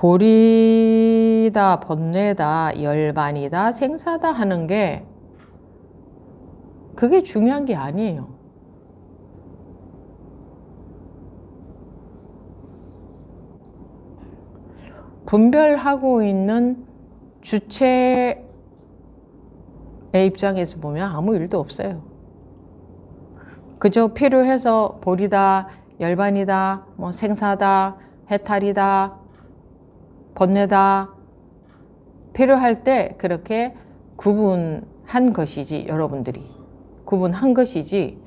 보리다, 번뇌다, 열반이다, 생사다 하는 게 그게 중요한 게 아니에요. 분별하고 있는 주체의 입장에서 보면 아무 일도 없어요. 그저 필요해서 보리다, 열반이다, 뭐 생사다, 해탈이다, 번뇌다 필요할 때 그렇게 구분한 것이지, 여러분들이 구분한 것이지,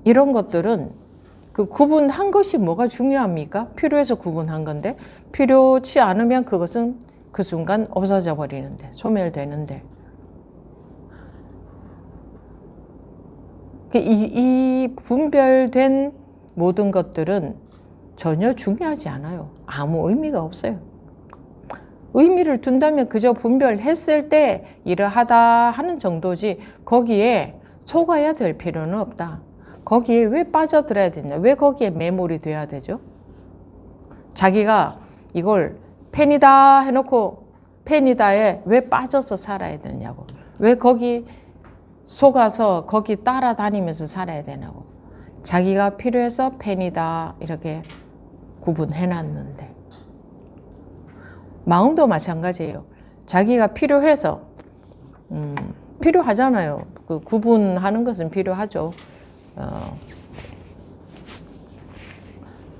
이런 것들은 그 구분한 것이 뭐가 중요합니까? 필요해서 구분한 건데 필요치 않으면 그것은 그 순간 없어져 버리는데, 소멸되는데, 이 분별된 모든 것들은 전혀 중요하지 않아요. 아무 의미가 없어요. 의미를 둔다면 그저 분별했을 때 이러하다 하는 정도지, 거기에 속아야 될 필요는 없다. 거기에 왜 빠져들어야 되냐? 왜 거기에 매몰이 돼야 되죠? 자기가 이걸 펜이다 해놓고 펜이다에 왜 빠져서 살아야 되냐고. 왜 거기 속아서 거기 따라다니면서 살아야 되냐고. 자기가 필요해서 펜이다 이렇게 구분해놨는데, 마음도 마찬가지예요. 자기가 필요해서 필요하잖아요. 그 구분하는 것은 필요하죠.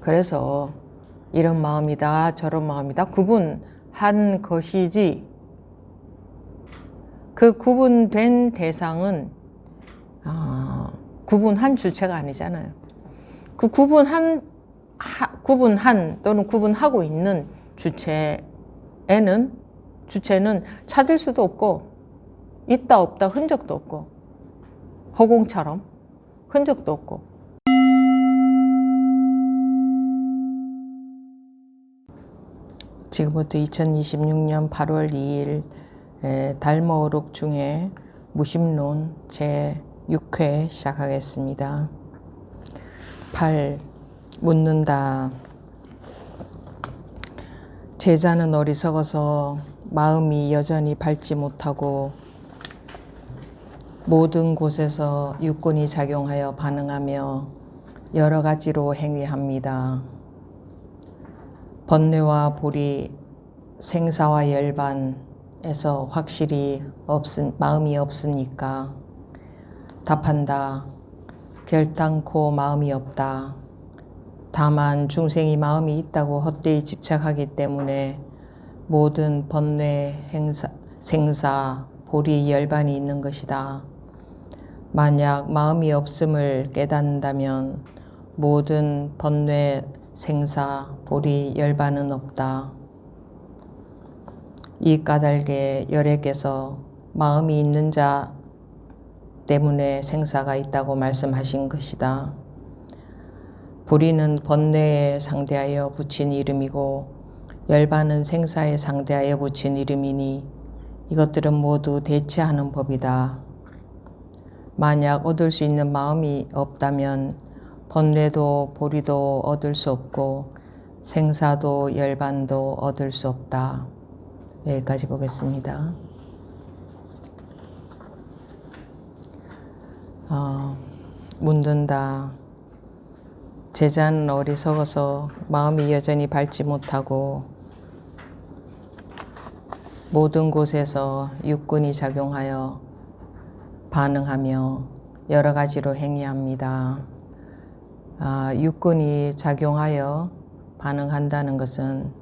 그래서 이런 마음이다 저런 마음이다 구분한 것이지, 그 구분된 대상은 구분한 주체가 아니잖아요. 그 구분한 또는 구분하고 있는 주체는 찾을 수도 없고, 있다 없다 흔적도 없고, 허공처럼 흔적도 없고. 지금부터 2026년 8월 2일 달모록 중에 무심론 제6회 시작하겠습니다. 8. 묻는다. 제자는 어리석어서 마음이 여전히 밝지 못하고 모든 곳에서 육군이 작용하여 반응하며 여러 가지로 행위합니다. 번뇌와 보리, 생사와 열반에서 확실히 마음이 없습니까? 답한다. 결단코 마음이 없다. 다만 중생이 마음이 있다고 헛되이 집착하기 때문에 모든 번뇌, 생사, 보리, 열반이 있는 것이다. 만약 마음이 없음을 깨닫는다면 모든 번뇌, 생사, 보리, 열반은 없다. 이 까닭에 열애께서 마음이 있는 자 때문에 생사가 있다고 말씀하신 것이다. 보리는 번뇌에 상대하여 붙인 이름이고 열반은 생사에 상대하여 붙인 이름이니 이것들은 모두 대체하는 법이다. 만약 얻을 수 있는 마음이 없다면 번뇌도 보리도 얻을 수 없고 생사도 열반도 얻을 수 없다. 여기까지 보겠습니다. 묻는다. 제자는 어리석어서 마음이 여전히 밝지 못하고 모든 곳에서 육군이 작용하여 반응하며 여러 가지로 행위합니다. 육군이 작용하여 반응한다는 것은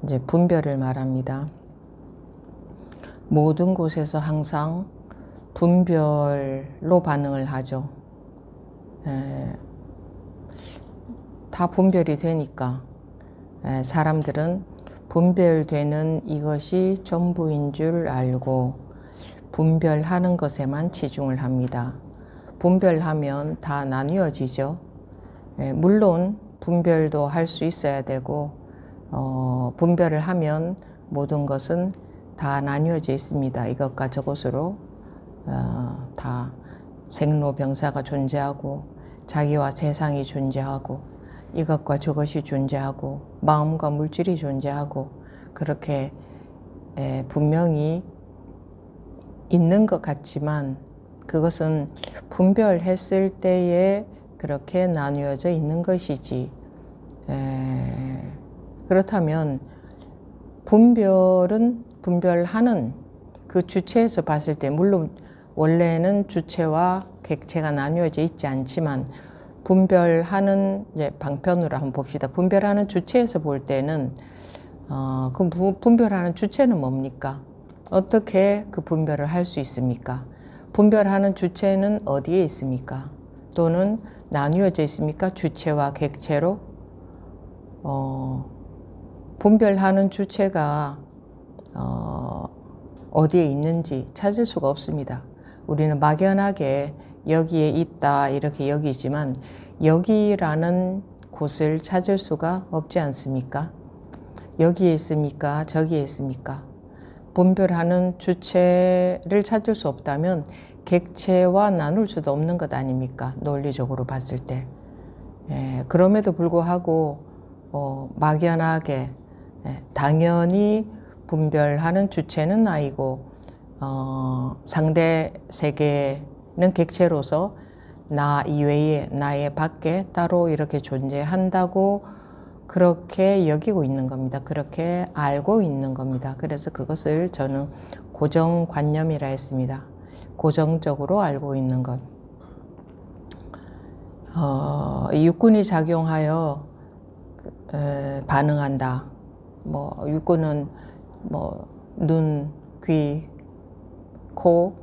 이제 분별을 말합니다. 모든 곳에서 항상 분별로 반응을 하죠. 다 분별이 되니까 사람들은 분별되는 이것이 전부인 줄 알고 분별하는 것에만 치중을 합니다. 분별하면 다 나뉘어지죠. 물론 분별도 할 수 있어야 되고 분별을 하면 모든 것은 다 나뉘어져 있습니다. 이것과 저것으로 다 생로병사가 존재하고 자기와 세상이 존재하고 이것과 저것이 존재하고 마음과 물질이 존재하고 그렇게 분명히 있는 것 같지만 그것은 분별했을 때에 그렇게 나뉘어져 있는 것이지. 그렇다면 분별하는 그 주체에서 봤을 때 물론 원래는 주체와 객체가 나뉘어져 있지 않지만 분별하는 이제 방편으로 한번 봅시다. 분별하는 주체에서 볼 때는 그 분별하는 주체는 뭡니까? 어떻게 그 분별을 할 수 있습니까? 분별하는 주체는 어디에 있습니까? 또는 나뉘어져 있습니까? 주체와 객체로? 분별하는 주체가 어디에 있는지 찾을 수가 없습니다. 우리는 막연하게 여기에 있다 이렇게 여기지만 여기라는 곳을 찾을 수가 없지 않습니까? 여기에 있습니까? 저기에 있습니까? 분별하는 주체를 찾을 수 없다면 객체와 나눌 수도 없는 것 아닙니까? 논리적으로 봤을 때. 그럼에도 불구하고 막연하게 당연히 분별하는 주체는 나이고 상대 세계는 객체로서 나 이외에 나의 밖에 따로 이렇게 존재한다고 그렇게 여기고 있는 겁니다. 그렇게 알고 있는 겁니다. 그래서 그것을 저는 고정관념이라 했습니다. 고정적으로 알고 있는 것. 육군이 작용하여 반응한다. 육군은 눈, 귀, 코,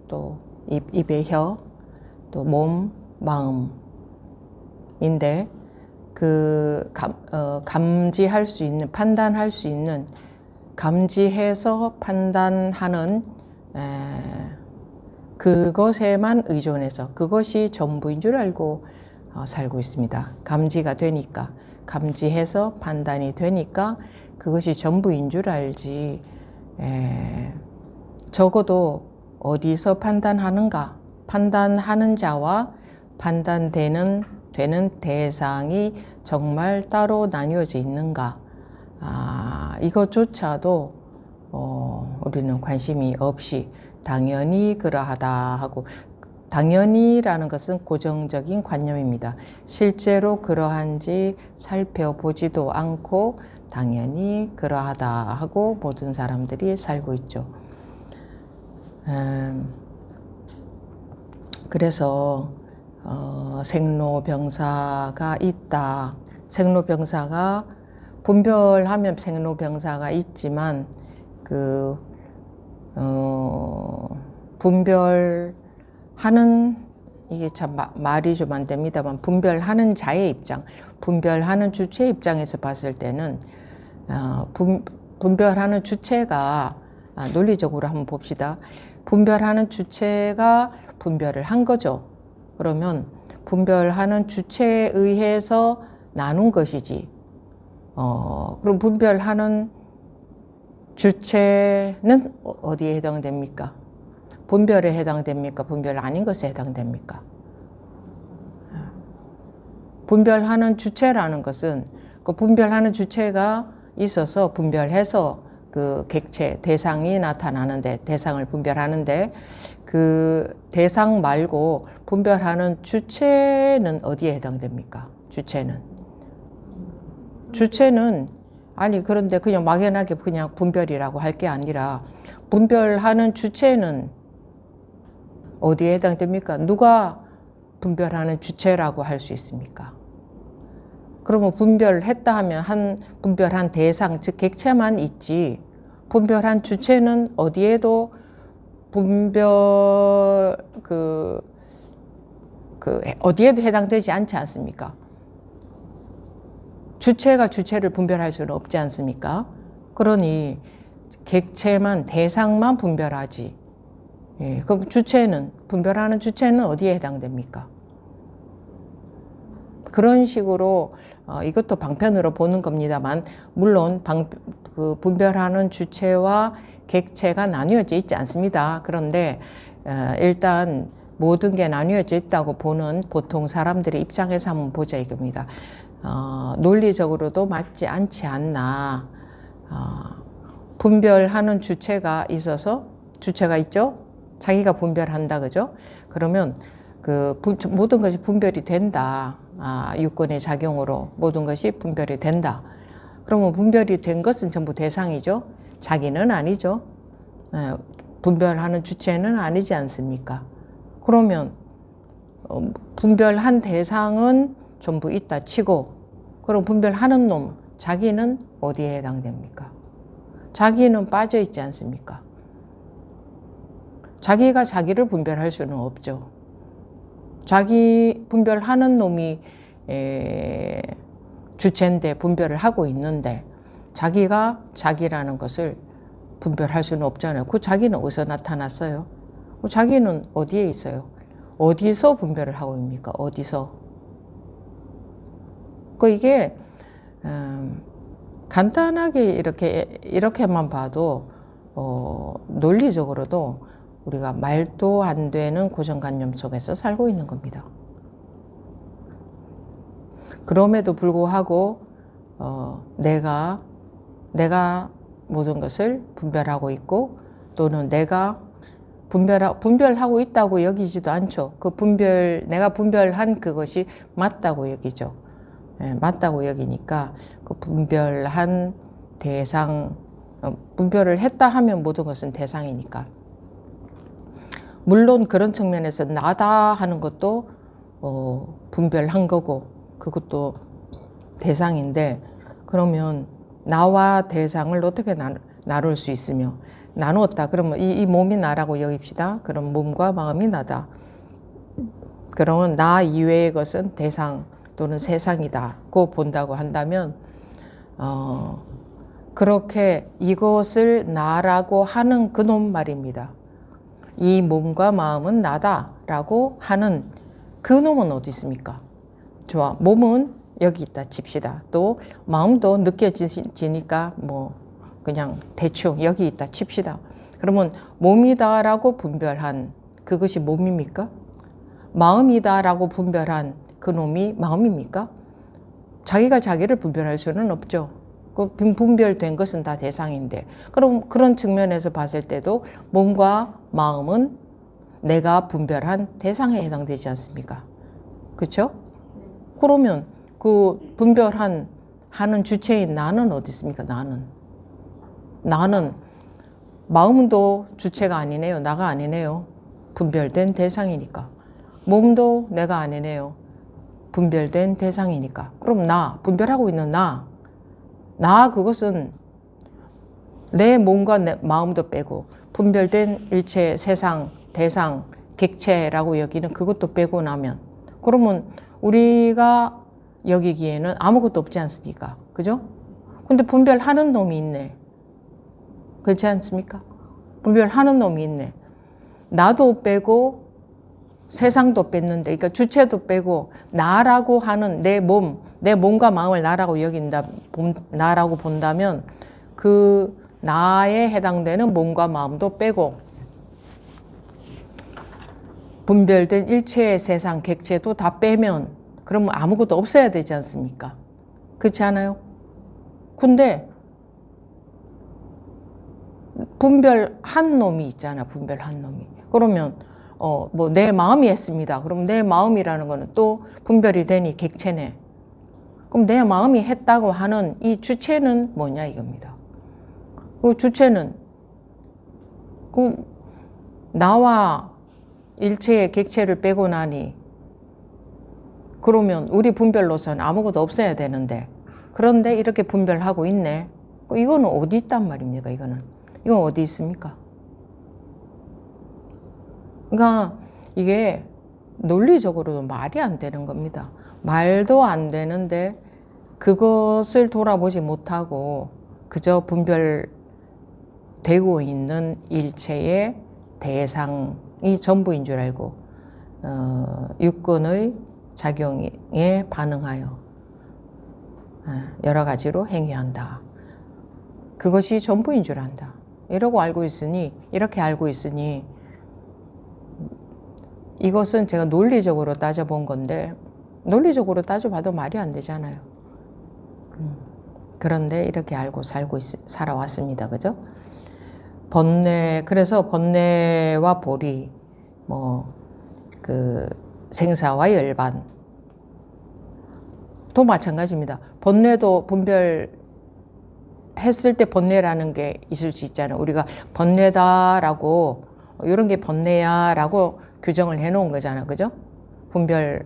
또 입의 혀, 또 몸, 마음인데 감지할 수 있는, 판단할 수 있는, 감지해서 판단하는 그것에만 의존해서 그것이 전부인 줄 알고 살고 있습니다. 감지가 되니까, 감지해서 판단이 되니까 그것이 전부인 줄 알지. 적어도 어디서 판단하는가, 판단하는 자와 판단되는 대상이 정말 따로 나뉘어져 있는가, 이것조차도 우리는 관심이 없이 당연히 그러하다 하고, 당연히라는 것은 고정적인 관념입니다. 실제로 그러한지 살펴보지도 않고 당연히 그러하다 하고 모든 사람들이 살고 있죠. 그래서 생로병사가 있다. 생로병사가 분별하면 생로병사가 있지만 분별하는, 이게 참 말이 좀 안 됩니다만, 분별하는 자의 입장, 분별하는 주체의 입장에서 봤을 때는 분별하는 주체가 논리적으로 한번 봅시다. 분별하는 주체가 분별을 한 거죠. 그러면 분별하는 주체에 의해서 나눈 것이지. 그럼 분별하는 주체는 어디에 해당됩니까? 분별에 해당됩니까? 분별 아닌 것에 해당됩니까? 분별하는 주체라는 것은 그 분별하는 주체가 있어서 분별해서 그 객체, 대상이 나타나는데, 대상을 분별하는데 그 대상 말고 분별하는 주체는 어디에 해당됩니까? 주체는 아니, 그런데 그냥 막연하게 그냥 분별이라고 할 게 아니라 분별하는 주체는 어디에 해당됩니까? 누가 분별하는 주체라고 할 수 있습니까? 그러면 분별했다 하면 분별한 대상, 즉 객체만 있지, 분별한 주체는 어디에도 어디에도 해당되지 않지 않습니까? 주체가 주체를 분별할 수는 없지 않습니까? 그러니 객체만, 대상만 분별하지. 그럼 분별하는 주체는 어디에 해당됩니까? 그런 식으로 이것도 방편으로 보는 겁니다만, 물론 분별하는 주체와 객체가 나뉘어져 있지 않습니다. 그런데 일단 모든 게 나뉘어져 있다고 보는 보통 사람들의 입장에서 한번 보자 이겁니다. 논리적으로도 맞지 않지 않나. 분별하는 주체가 있어서 주체가 있죠. 자기가 분별한다, 그죠? 그러면 그 모든 것이 분별이 된다. 육근의 작용으로 모든 것이 분별이 된다. 그러면 분별이 된 것은 전부 대상이죠. 자기는 아니죠. 분별하는 주체는 아니지 않습니까? 그러면 분별한 대상은 전부 있다 치고, 그럼 분별하는 놈, 자기는 어디에 해당됩니까? 자기는 빠져 있지 않습니까? 자기가 자기를 분별할 수는 없죠. 자기 분별하는 놈이 주체인데 분별을 하고 있는데 자기가 자기라는 것을 분별할 수는 없잖아요. 그 자기는 어디서 나타났어요? 그 자기는 어디에 있어요? 어디서 분별을 하고 있습니까? 어디서? 이게 간단하게 이렇게만 봐도 논리적으로도 우리가 말도 안 되는 고정관념 속에서 살고 있는 겁니다. 그럼에도 불구하고 내가 모든 것을 분별하고 있고, 또는 내가 분별하고 있다고 여기지도 않죠. 내가 분별한 그것이 맞다고 여기죠. 맞다고 여기니까 그 분별한 대상, 분별을 했다 하면 모든 것은 대상이니까. 물론 그런 측면에서 나다 하는 것도 분별한 거고 그것도 대상인데, 그러면 나와 대상을 어떻게 나눌 수 있으며, 나누었다 그러면 이 몸이 나라고 여깁시다. 그럼 몸과 마음이 나다. 그러면 나 이외의 것은 대상 또는 세상이다고 본다고 한다면 그렇게 이것을 나라고 하는 그놈 말입니다. 이 몸과 마음은 나다라고 하는 그놈은 어디 있습니까? 좋아, 몸은 여기 있다 칩시다. 또 마음도 느껴지니까 뭐 그냥 대충 여기 있다 칩시다. 그러면 몸이다라고 분별한 그것이 몸입니까? 마음이다라고 분별한 그놈이 마음입니까? 자기가 자기를 분별할 수는 없죠. 그 분별된 것은 다 대상인데, 그럼 그런 측면에서 봤을 때도 몸과 마음은 내가 분별한 대상에 해당되지 않습니까? 그렇죠? 그러면 그 분별하는 주체인 나는 어디 있습니까? 나는 마음도 주체가 아니네요. 나가 아니네요. 분별된 대상이니까. 몸도 내가 아니네요. 분별된 대상이니까. 그럼 분별하고 있는 나 그것은 내 몸과 내 마음도 빼고 분별된 일체, 세상, 대상, 객체라고 여기는 그것도 빼고 나면, 그러면 우리가 여기기에는 아무것도 없지 않습니까? 그죠? 근데 분별하는 놈이 있네. 그렇지 않습니까? 분별하는 놈이 있네. 나도 빼고 세상도 뺐는데, 그러니까 주체도 빼고 나라고 하는 내 몸과 마음을 나라고 나라고 본다면 그 나에 해당되는 몸과 마음도 빼고 분별된 일체의 세상, 객체도 다 빼면 그러면 아무것도 없어야 되지 않습니까? 그렇지 않아요? 근데 분별한 놈이 있잖아, 분별한 놈이. 그러면 뭐 내 마음이 했습니다. 그럼 내 마음이라는 거는 또 분별이 되니 객체네. 그럼 내 마음이 했다고 하는 이 주체는 뭐냐 이겁니다. 그 주체는 나와 일체의 객체를 빼고 나니, 그러면 우리 분별로서는 아무것도 없어야 되는데, 그런데 이렇게 분별하고 있네. 이거는 어디 있단 말입니까? 이건 어디 있습니까? 그러니까 이게 논리적으로도 말이 안 되는 겁니다. 말도 안 되는데 그것을 돌아보지 못하고 그저 분별되고 있는 일체의 대상이 전부인 줄 알고 육근의 작용에 반응하여 여러 가지로 행위한다. 그것이 전부인 줄 안다. 이렇게 알고 있으니 이것은 제가 논리적으로 따져본 건데, 논리적으로 따져봐도 말이 안 되잖아요. 그런데 이렇게 알고 살아왔습니다. 그죠? 그래서 번뇌와 보리, 생사와 열반, 또 마찬가지입니다. 번뇌도 분별했을 때 번뇌라는 게 있을 수 있잖아요. 우리가 번뇌다라고, 이런 게 번뇌야라고 규정을 해 놓은 거잖아요. 그죠? 분별에서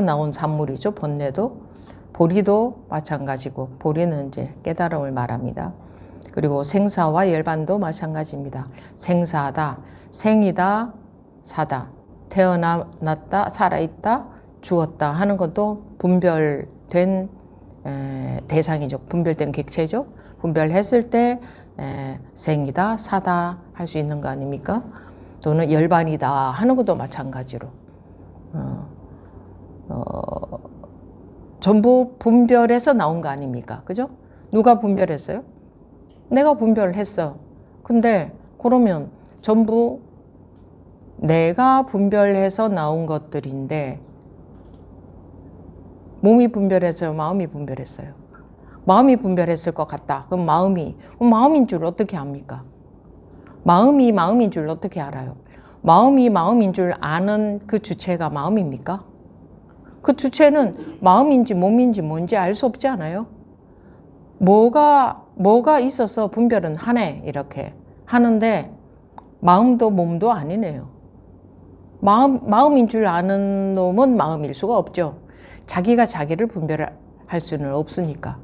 나온 산물이죠. 번뇌도. 보리도 마찬가지고, 보리는 이제 깨달음을 말합니다. 그리고 생사와 열반도 마찬가지입니다. 생사다, 생이다, 사다, 태어났다, 살아있다, 죽었다 하는 것도 분별된 대상이죠. 분별된 객체죠. 분별했을 때 생이다, 사다 할 수 있는 거 아닙니까? 또는 열반이다 하는 것도 마찬가지로 전부 분별해서 나온 거 아닙니까? 그죠? 누가 분별했어요? 내가 분별을 했어. 근데 그러면 전부 내가 분별해서 나온 것들인데, 몸이 분별했어요? 마음이 분별했어요? 마음이 분별했을 것 같다. 그럼 마음인 줄 어떻게 압니까? 마음이 마음인 줄 어떻게 알아요? 마음이 마음인 줄 아는 그 주체가 마음입니까? 그 주체는 마음인지 몸인지 뭔지 알 수 없지 않아요? 뭐가 있어서 분별은 하네, 이렇게 하는데, 마음도 몸도 아니네요. 마음인 줄 아는 놈은 마음일 수가 없죠. 자기가 자기를 분별할 수는 없으니까.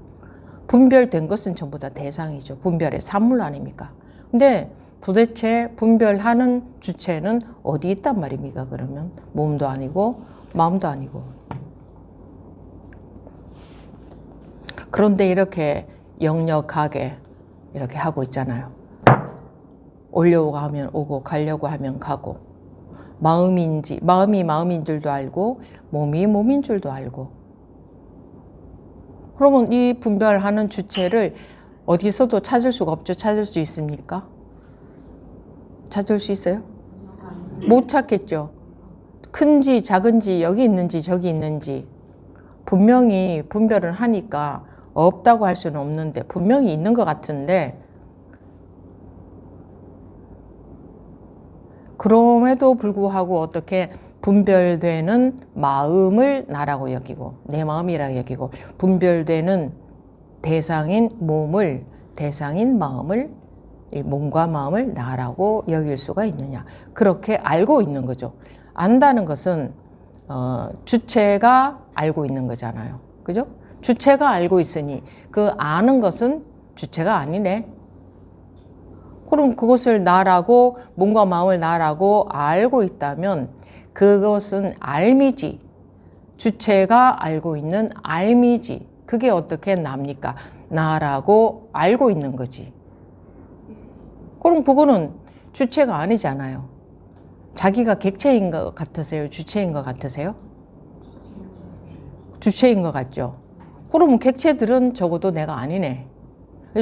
분별된 것은 전부 다 대상이죠. 분별의 산물 아닙니까? 근데 도대체 분별하는 주체는 어디 있단 말입니까? 그러면 몸도 아니고 마음도 아니고. 그런데 이렇게 역력하게 이렇게 하고 있잖아요. 오려고 하면 오고 가려고 하면 가고, 마음이 마음인 줄도 알고 몸이 몸인 줄도 알고. 그러면 이 분별하는 주체를 어디서도 찾을 수가 없죠. 찾을 수 있습니까? 찾을 수 있어요? 못 찾겠죠. 큰지 작은지 여기 있는지 저기 있는지 분명히 분별을 하니까 없다고 할 수는 없는데, 분명히 있는 것 같은데, 그럼에도 불구하고 어떻게 분별되는 마음을 나라고 여기고, 내 마음이라고 여기고, 분별되는 대상인 몸을, 대상인 마음을, 몸과 마음을 나라고 여길 수가 있느냐. 그렇게 알고 있는 거죠. 안다는 것은 주체가 알고 있는 거잖아요. 그죠? 주체가 알고 있으니 그 아는 것은 주체가 아니네. 그럼 그것을 나라고, 몸과 마음을 나라고 알고 있다면 그것은 알미지. 주체가 알고 있는 알미지. 그게 어떻게 납니까? 나라고 알고 있는 거지. 그럼 그거는 주체가 아니잖아요. 자기가 객체인 것 같으세요? 주체인 것 같으세요? 주체인 것 같죠? 그러면 객체들은 적어도 내가 아니네.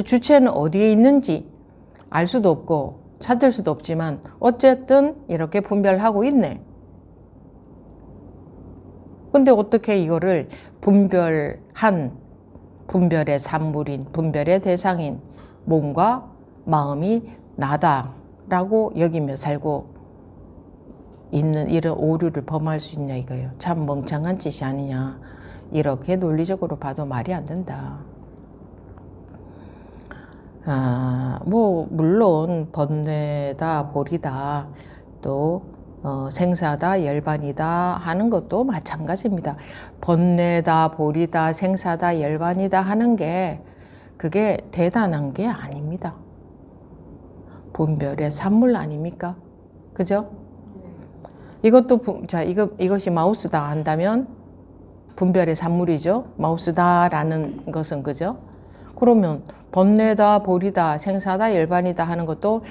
주체는 어디에 있는지 알 수도 없고 찾을 수도 없지만 어쨌든 이렇게 분별하고 있네. 근데 어떻게 이거를 분별의 산물인, 분별의 대상인 몸과 마음이 나다라고 여기며 살고 있는 이런 오류를 범할 수 있냐 이거예요. 참 멍청한 짓이 아니냐. 이렇게 논리적으로 봐도 말이 안 된다. 물론 번뇌다, 보리다, 또 생사다, 열반이다 하는 것도 마찬가지입니다. 번뇌다, 보리다, 생사다, 열반이다 하는 게 그게 대단한 게 아닙니다. 분별의 산물 아닙니까? 그죠? 이것도 이것이 마우스다 한다면 분별의 산물이죠. 마우스다라는 것은 그죠? 그러면 번뇌다, 보리다, 생사다, 열반이다 하는 것도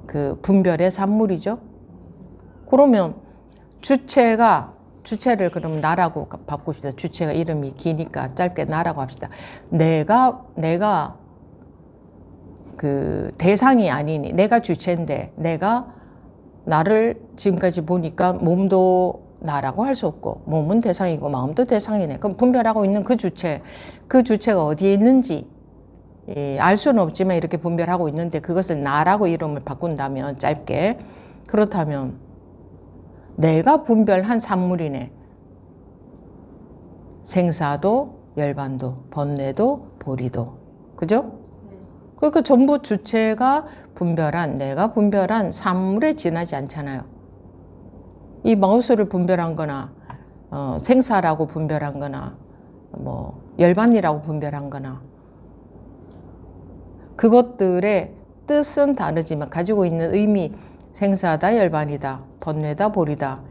그 분별의 산물이죠. 그러면 주체를 그럼 나라고 바꿉시다. 주체가 이름이 기니까 짧게 나라고 합시다. 내가 그 대상이 아니니, 내가 주체인데, 내가 나를 지금까지 보니까 몸도 나라고 할 수 없고 몸은 대상이고 마음도 대상이네. 그럼 분별하고 있는 그 주체가 어디에 있는지 알 수는 없지만 이렇게 분별하고 있는데 그것을 나라고 이름을 바꾼다면 짧게 그렇다면 내가 분별한 산물이네. 생사도 열반도 번뇌도 보리도 그죠? 그러니까 전부 주체가 분별한 내가 분별한 산물에 지나지 않잖아요. 이 마우스를 분별한 거나 생사라고 분별한 거나 뭐 열반이라고 분별한 거나 그것들의 뜻은 다르지만 가지고 있는 의미 생사다 열반이다 번뇌다 보리다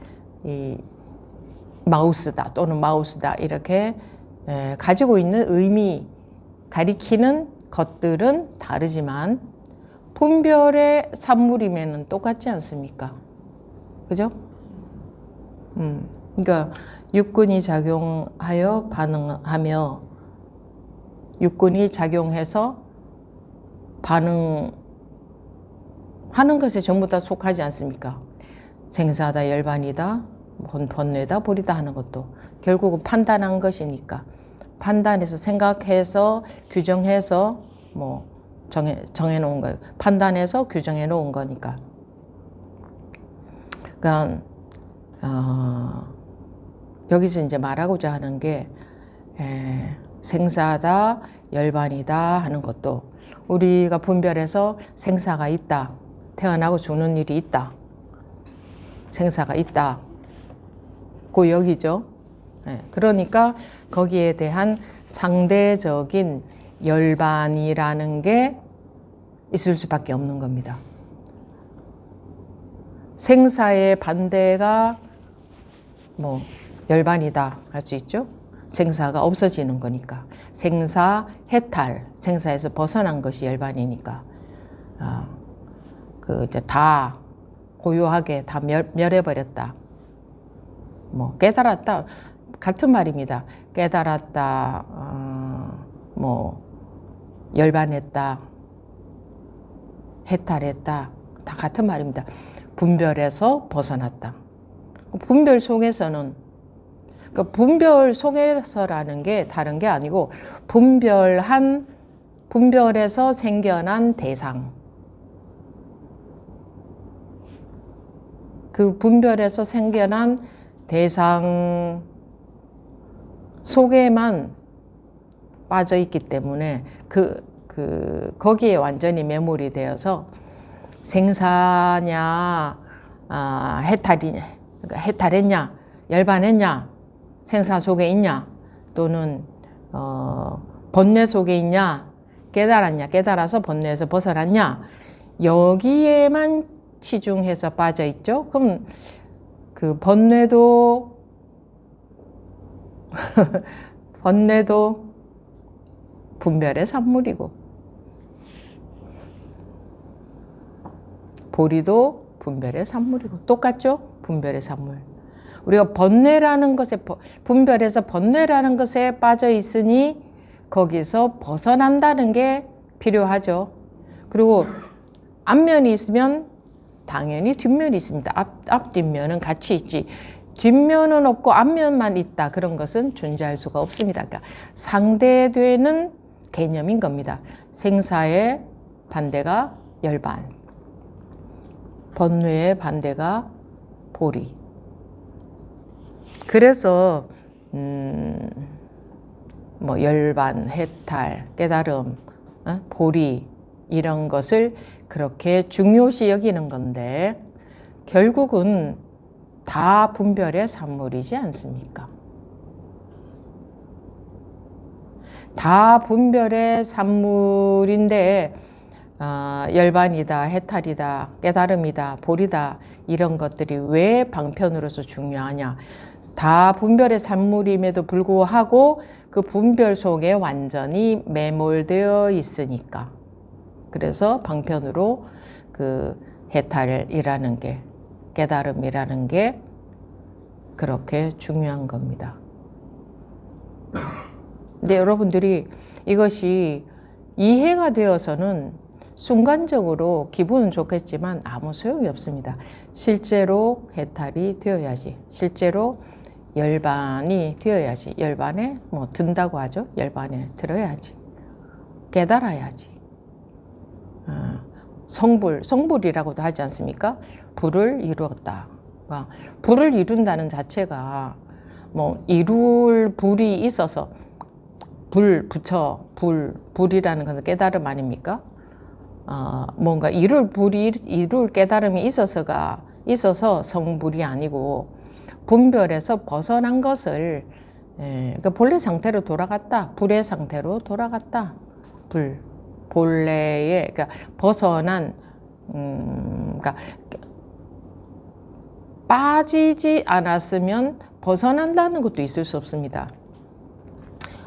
이 마우스다 또는 마우스다 이렇게 가지고 있는 의미 가리키는 것들은 다르지만 분별의 산물이면은 똑같지 않습니까? 그죠? 그러니까 육군이 작용하여 반응하며 육군이 작용해서 반응하는 것에 전부 다 속하지 않습니까? 생사다 열반이다 번뇌다 보리다 하는 것도 결국은 판단한 것이니까 판단해서 생각해서 규정해서 뭐 정해놓은 거예요. 판단해서 규정해 놓은 거니까. 그러니까 여기서 이제 말하고자 하는 게 생사다 열반이다 하는 것도 우리가 분별해서 생사가 있다. 태어나고 죽는 일이 있다. 생사가 있다. 그 여기죠. 그러니까 거기에 대한 상대적인 열반이라는 게 있을 수밖에 없는 겁니다. 생사의 반대가 뭐 열반이다 할 수 있죠. 생사가 없어지는 거니까. 생사 해탈, 생사에서 벗어난 것이 열반이니까. 이제 다 고요하게 다 멸해버렸다. 뭐 깨달았다 같은 말입니다. 깨달았다, 뭐 열반했다, 해탈했다 다 같은 말입니다. 분별에서 벗어났다. 분별 속에서는 그러니까 분별 속에서라는 게 다른 게 아니고 분별에서 생겨난 대상. 그 분별에서 생겨난 대상 속에만 빠져 있기 때문에 거기에 완전히 매몰이 되어서 생사냐, 그러니까 해탈했냐, 열반했냐, 생사 속에 있냐, 또는 번뇌 속에 있냐, 깨달았냐, 깨달아서 번뇌에서 벗어났냐, 여기에만 치중해서 빠져 있죠. 그럼 그 번뇌도 분별의 산물이고 보리도 분별의 산물이고 똑같죠? 분별의 산물. 우리가 번뇌라는 것에 분별해서 번뇌라는 것에 빠져 있으니 거기서 벗어난다는 게 필요하죠. 그리고 앞면이 있으면 당연히 뒷면이 있습니다. 앞 뒷면은 같이 있지. 뒷면은 없고 앞면만 있다. 그런 것은 존재할 수가 없습니다. 그러니까 상대되는 개념인 겁니다. 생사의 반대가 열반, 번뇌의 반대가 보리. 그래서 뭐 열반, 해탈, 깨달음, 보리 이런 것을 그렇게 중요시 여기는 건데 결국은 다 분별의 산물이지 않습니까? 다 분별의 산물인데 열반이다, 해탈이다, 깨달음이다, 보리다 이런 것들이 왜 방편으로서 중요하냐? 다 분별의 산물임에도 불구하고 그 분별 속에 완전히 매몰되어 있으니까. 그래서 방편으로 그 해탈이라는 게, 깨달음이라는 게 그렇게 중요한 겁니다. 근데 여러분들이 이것이 이해가 되어서는 순간적으로 기분은 좋겠지만 아무 소용이 없습니다. 실제로 해탈이 되어야지. 실제로 열반이 되어야지. 열반에 뭐 든다고 하죠. 열반에 들어야지. 깨달아야지. 성불이라고도 하지 않습니까? 불을 이루었다. 그러니까 불을 이룬다는 자체가 뭐 이룰 불이 있어서 불이라는 것은 깨달음 아닙니까? 뭔가 이룰 깨달음이 있어서 성불이 아니고 분별에서 벗어난 것을 그러니까 본래 상태로 돌아갔다. 불의 상태로 돌아갔다. 본래의 그러니까 벗어난 그러니까 빠지지 않았으면 벗어난다는 것도 있을 수 없습니다.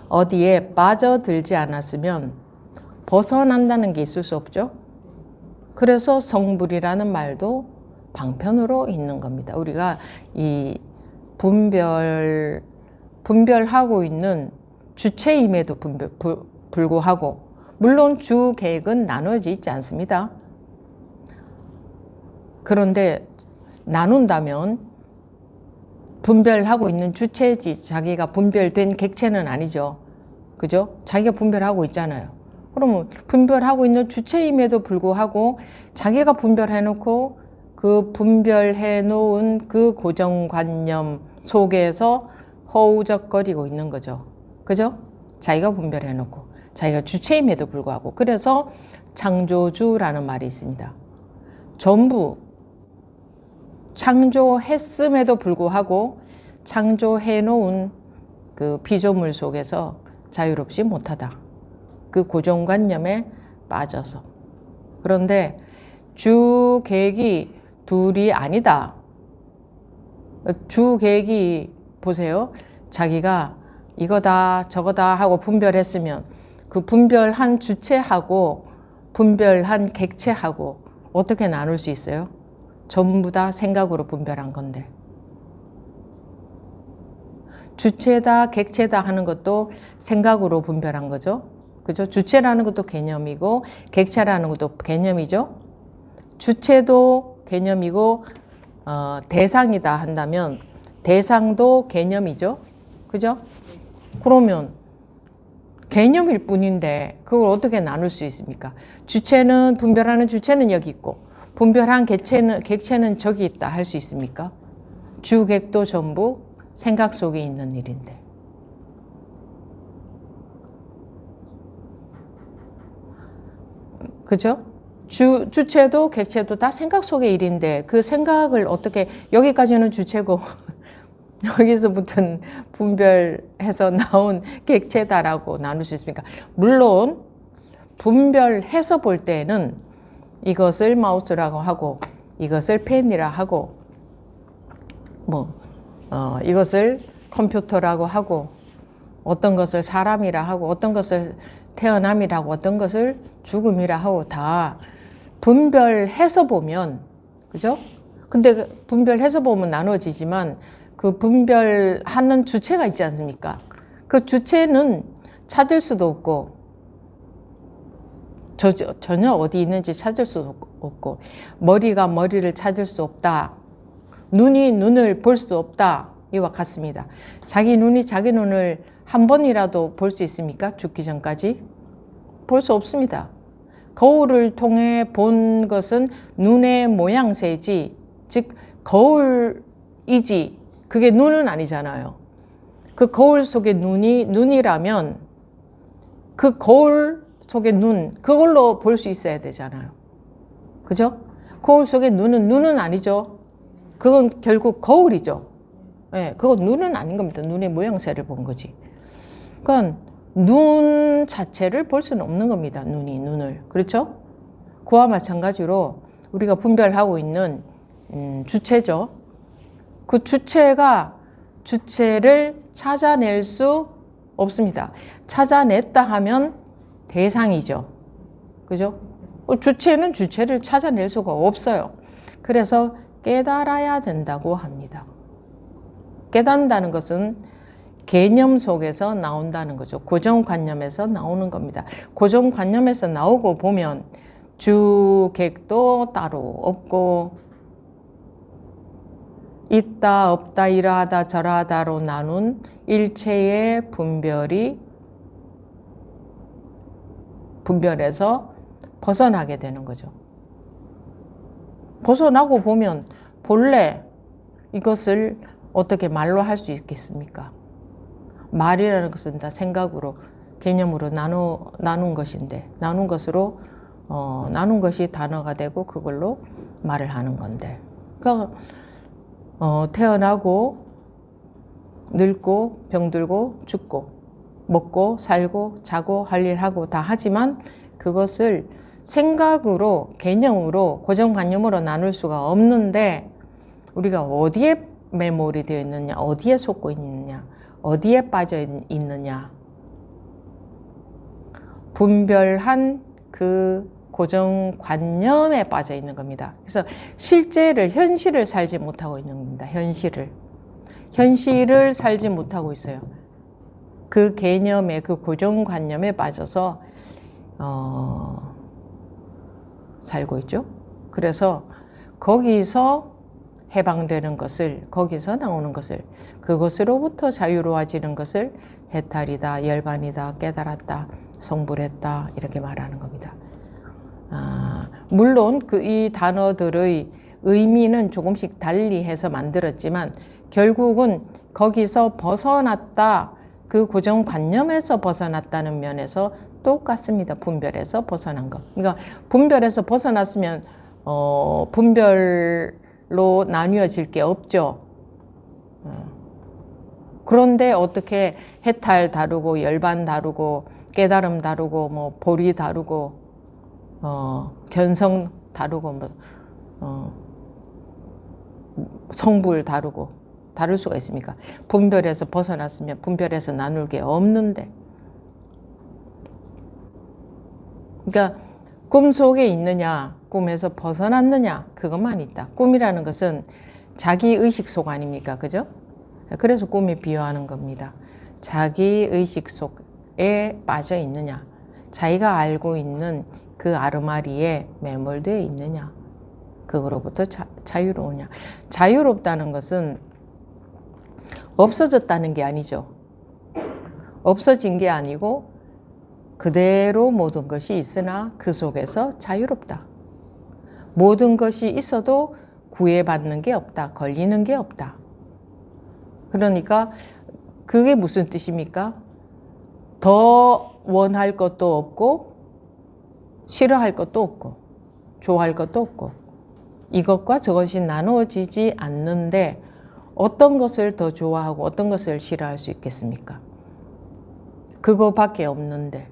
어디에 빠져들지 않았으면 벗어난다는 게 있을 수 없죠. 그래서 성불이라는 말도 방편으로 있는 겁니다. 우리가 이 분별하고 있는 주체임에도 불구하고 물론 주객은 나눠져 있지 않습니다. 그런데 나눈다면 분별하고 있는 주체지 자기가 분별된 객체는 아니죠. 그죠? 자기가 분별하고 있잖아요. 그러면 분별하고 있는 주체임에도 불구하고 자기가 분별해놓고 그 분별해 놓은 그 고정관념 속에서 허우적거리고 있는 거죠. 그죠? 자기가 분별해 놓고 자기가 주체임에도 불구하고. 그래서 창조주라는 말이 있습니다. 전부 창조했음에도 불구하고 창조해 놓은 그 피조물 속에서 자유롭지 못하다. 그 고정관념에 빠져서. 그런데 주객이 둘이 아니다. 주객이 보세요. 자기가 이거다 저거다 하고 분별했으면 그 분별한 주체하고 분별한 객체하고 어떻게 나눌 수 있어요? 전부 다 생각으로 분별한 건데. 주체다 객체다 하는 것도 생각으로 분별한 거죠. 그죠? 주체라는 것도 개념이고 객체라는 것도 개념이죠. 주체도 개념이고 대상이다 한다면 대상도 개념이죠. 그죠? 그러면 개념일 뿐인데 그걸 어떻게 나눌 수 있습니까? 주체는 분별하는 주체는 여기 있고 분별한 객체는 저기 있다 할 수 있습니까? 주객도 전부 생각 속에 있는 일인데. 그죠? 주체도 객체도 다 생각 속의 일인데 그 생각을 어떻게 여기까지는 주체고 여기서부터는 분별해서 나온 객체다라고 나눌 수 있습니까? 물론 분별해서 볼 때는 이것을 마우스라고 하고 이것을 펜이라 하고 이것을 컴퓨터라고 하고 어떤 것을 사람이라 하고 어떤 것을 태어남이라고 어떤 것을 죽음이라 하고 다 분별해서 보면 그죠? 근데 분별해서 보면 나눠지지만 그 분별하는 주체가 있지 않습니까? 그 주체는 찾을 수도 없고 전혀 어디 있는지 찾을 수도 없고 머리가 머리를 찾을 수 없다. 눈이 눈을 볼 수 없다. 이와 같습니다. 자기 눈이 자기 눈을 한 번이라도 볼 수 있습니까? 죽기 전까지? 볼 수 없습니다. 거울을 통해 본 것은 눈의 모양새지, 즉 거울이지 그게 눈은 아니잖아요. 그 거울 속의 눈이 눈이라면 그 거울 속의 눈, 그걸로 볼 수 있어야 되잖아요. 그죠? 거울 속의 눈은 아니죠. 그건 결국 거울이죠. 네, 그건 눈은 아닌 겁니다. 눈의 모양새를 본 거지. 그러니까 눈 자체를 볼 수는 없는 겁니다. 눈을. 그렇죠? 그와 마찬가지로 우리가 분별하고 있는 주체죠. 그 주체가 주체를 찾아낼 수 없습니다. 찾아냈다 하면 대상이죠. 그죠? 주체는 주체를 찾아낼 수가 없어요. 그래서 깨달아야 된다고 합니다. 깨닫는다는 것은 개념 속에서 나온다는 거죠. 고정관념에서 나오는 겁니다. 고정관념에서 나오고 보면 주객도 따로 없고 있다 없다 이러하다 저러하다로 나눈 일체의 분별에서 벗어나게 되는 거죠. 벗어나고 보면 본래 이것을 어떻게 말로 할 수 있겠습니까? 말이라는 것은 다 생각으로 개념으로 나눈 것인데 나눈 것으로 나눈 것이 단어가 되고 그걸로 말을 하는 건데 그러니까 태어나고 늙고 병들고 죽고 먹고 살고 자고 할 일 하고 다 하지만 그것을 생각으로 개념으로 고정관념으로 나눌 수가 없는데 우리가 어디에 매몰이 되어 있느냐 어디에 속고 있느냐 어디에 빠져 있느냐 분별한 그 고정관념에 빠져 있는 겁니다. 그래서 현실을 살지 못하고 있는 겁니다. 현실을 살지 못하고 있어요. 그 개념에 그 고정관념에 빠져서 살고 있죠. 그래서 거기서 해방되는 것을 거기서 나오는 것을 그것으로부터 자유로워지는 것을 해탈이다 열반이다 깨달았다 성불했다 이렇게 말하는 겁니다. 물론 이 단어들의 의미는 조금씩 달리 해서 만들었지만 결국은 거기서 벗어났다 그 고정관념에서 벗어났다는 면에서 똑같습니다. 분별에서 벗어난 것. 그러니까 분별에서 벗어났으면 분별로 나뉘어질 게 없죠. 그런데 어떻게 해탈 다르고 열반 다르고 깨달음 다르고 뭐 보리 다르고 견성 다르고 성불 다르고 다를 수가 있습니까? 분별에서 벗어났으면 분별에서 나눌 게 없는데 그러니까 꿈 속에 있느냐 꿈에서 벗어났느냐 그것만 있다. 꿈이라는 것은 자기 의식 속 아닙니까? 그죠? 그래서 꿈이 비유하는 겁니다. 자기 의식 속에 빠져 있느냐 자기가 알고 있는 그 아르마리에 매몰되어 있느냐 그거로부터 자유로우냐. 자유롭다는 것은 없어졌다는 게 아니죠. 없어진 게 아니고 그대로 모든 것이 있으나 그 속에서 자유롭다. 모든 것이 있어도 구애받는 게 없다. 걸리는 게 없다. 그러니까 그게 무슨 뜻입니까? 더 원할 것도 없고 싫어할 것도 없고 좋아할 것도 없고 이것과 저것이 나누어지지 않는데 어떤 것을 더 좋아하고 어떤 것을 싫어할 수 있겠습니까? 그거밖에 없는데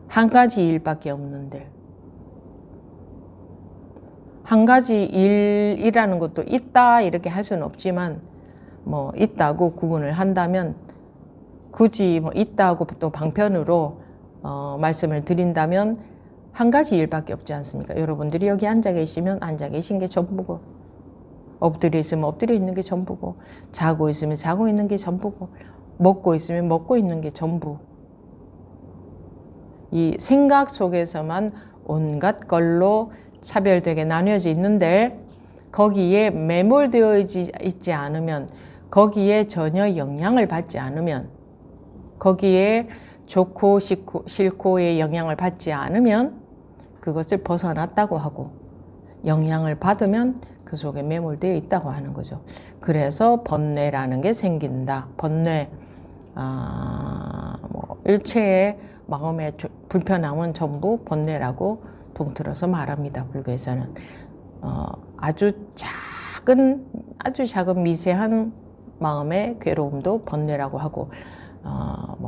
한 가지 일밖에 없는데 한 가지 일이라는 것도 있다 이렇게 할 수는 없지만 뭐 있다고 구분을 한다면 굳이 뭐 있다고 또 방편으로 말씀을 드린다면 한 가지 일밖에 없지 않습니까? 여러분들이 여기 앉아 계시면 앉아 계신 게 전부고 엎드려 있으면 엎드려 있는 게 전부고 자고 있으면 자고 있는 게 전부고 먹고 있으면 먹고 있는 게 전부. 이 생각 속에서만 온갖 걸로 차별되게 나뉘어져 있는데 거기에 매몰되어 있지 않으면 거기에 전혀 영향을 받지 않으면 거기에 좋고 싫고의 영향을 받지 않으면 그것을 벗어났다고 하고 영향을 받으면 그 속에 매몰되어 있다고 하는 거죠. 그래서 번뇌라는 게 생긴다. 번뇌, 일체의 마음의 불편함은 전부 번뇌라고 동틀어서 말합니다. 불교에서는 아주 작은 미세한 마음의 괴로움도 번뇌라고 하고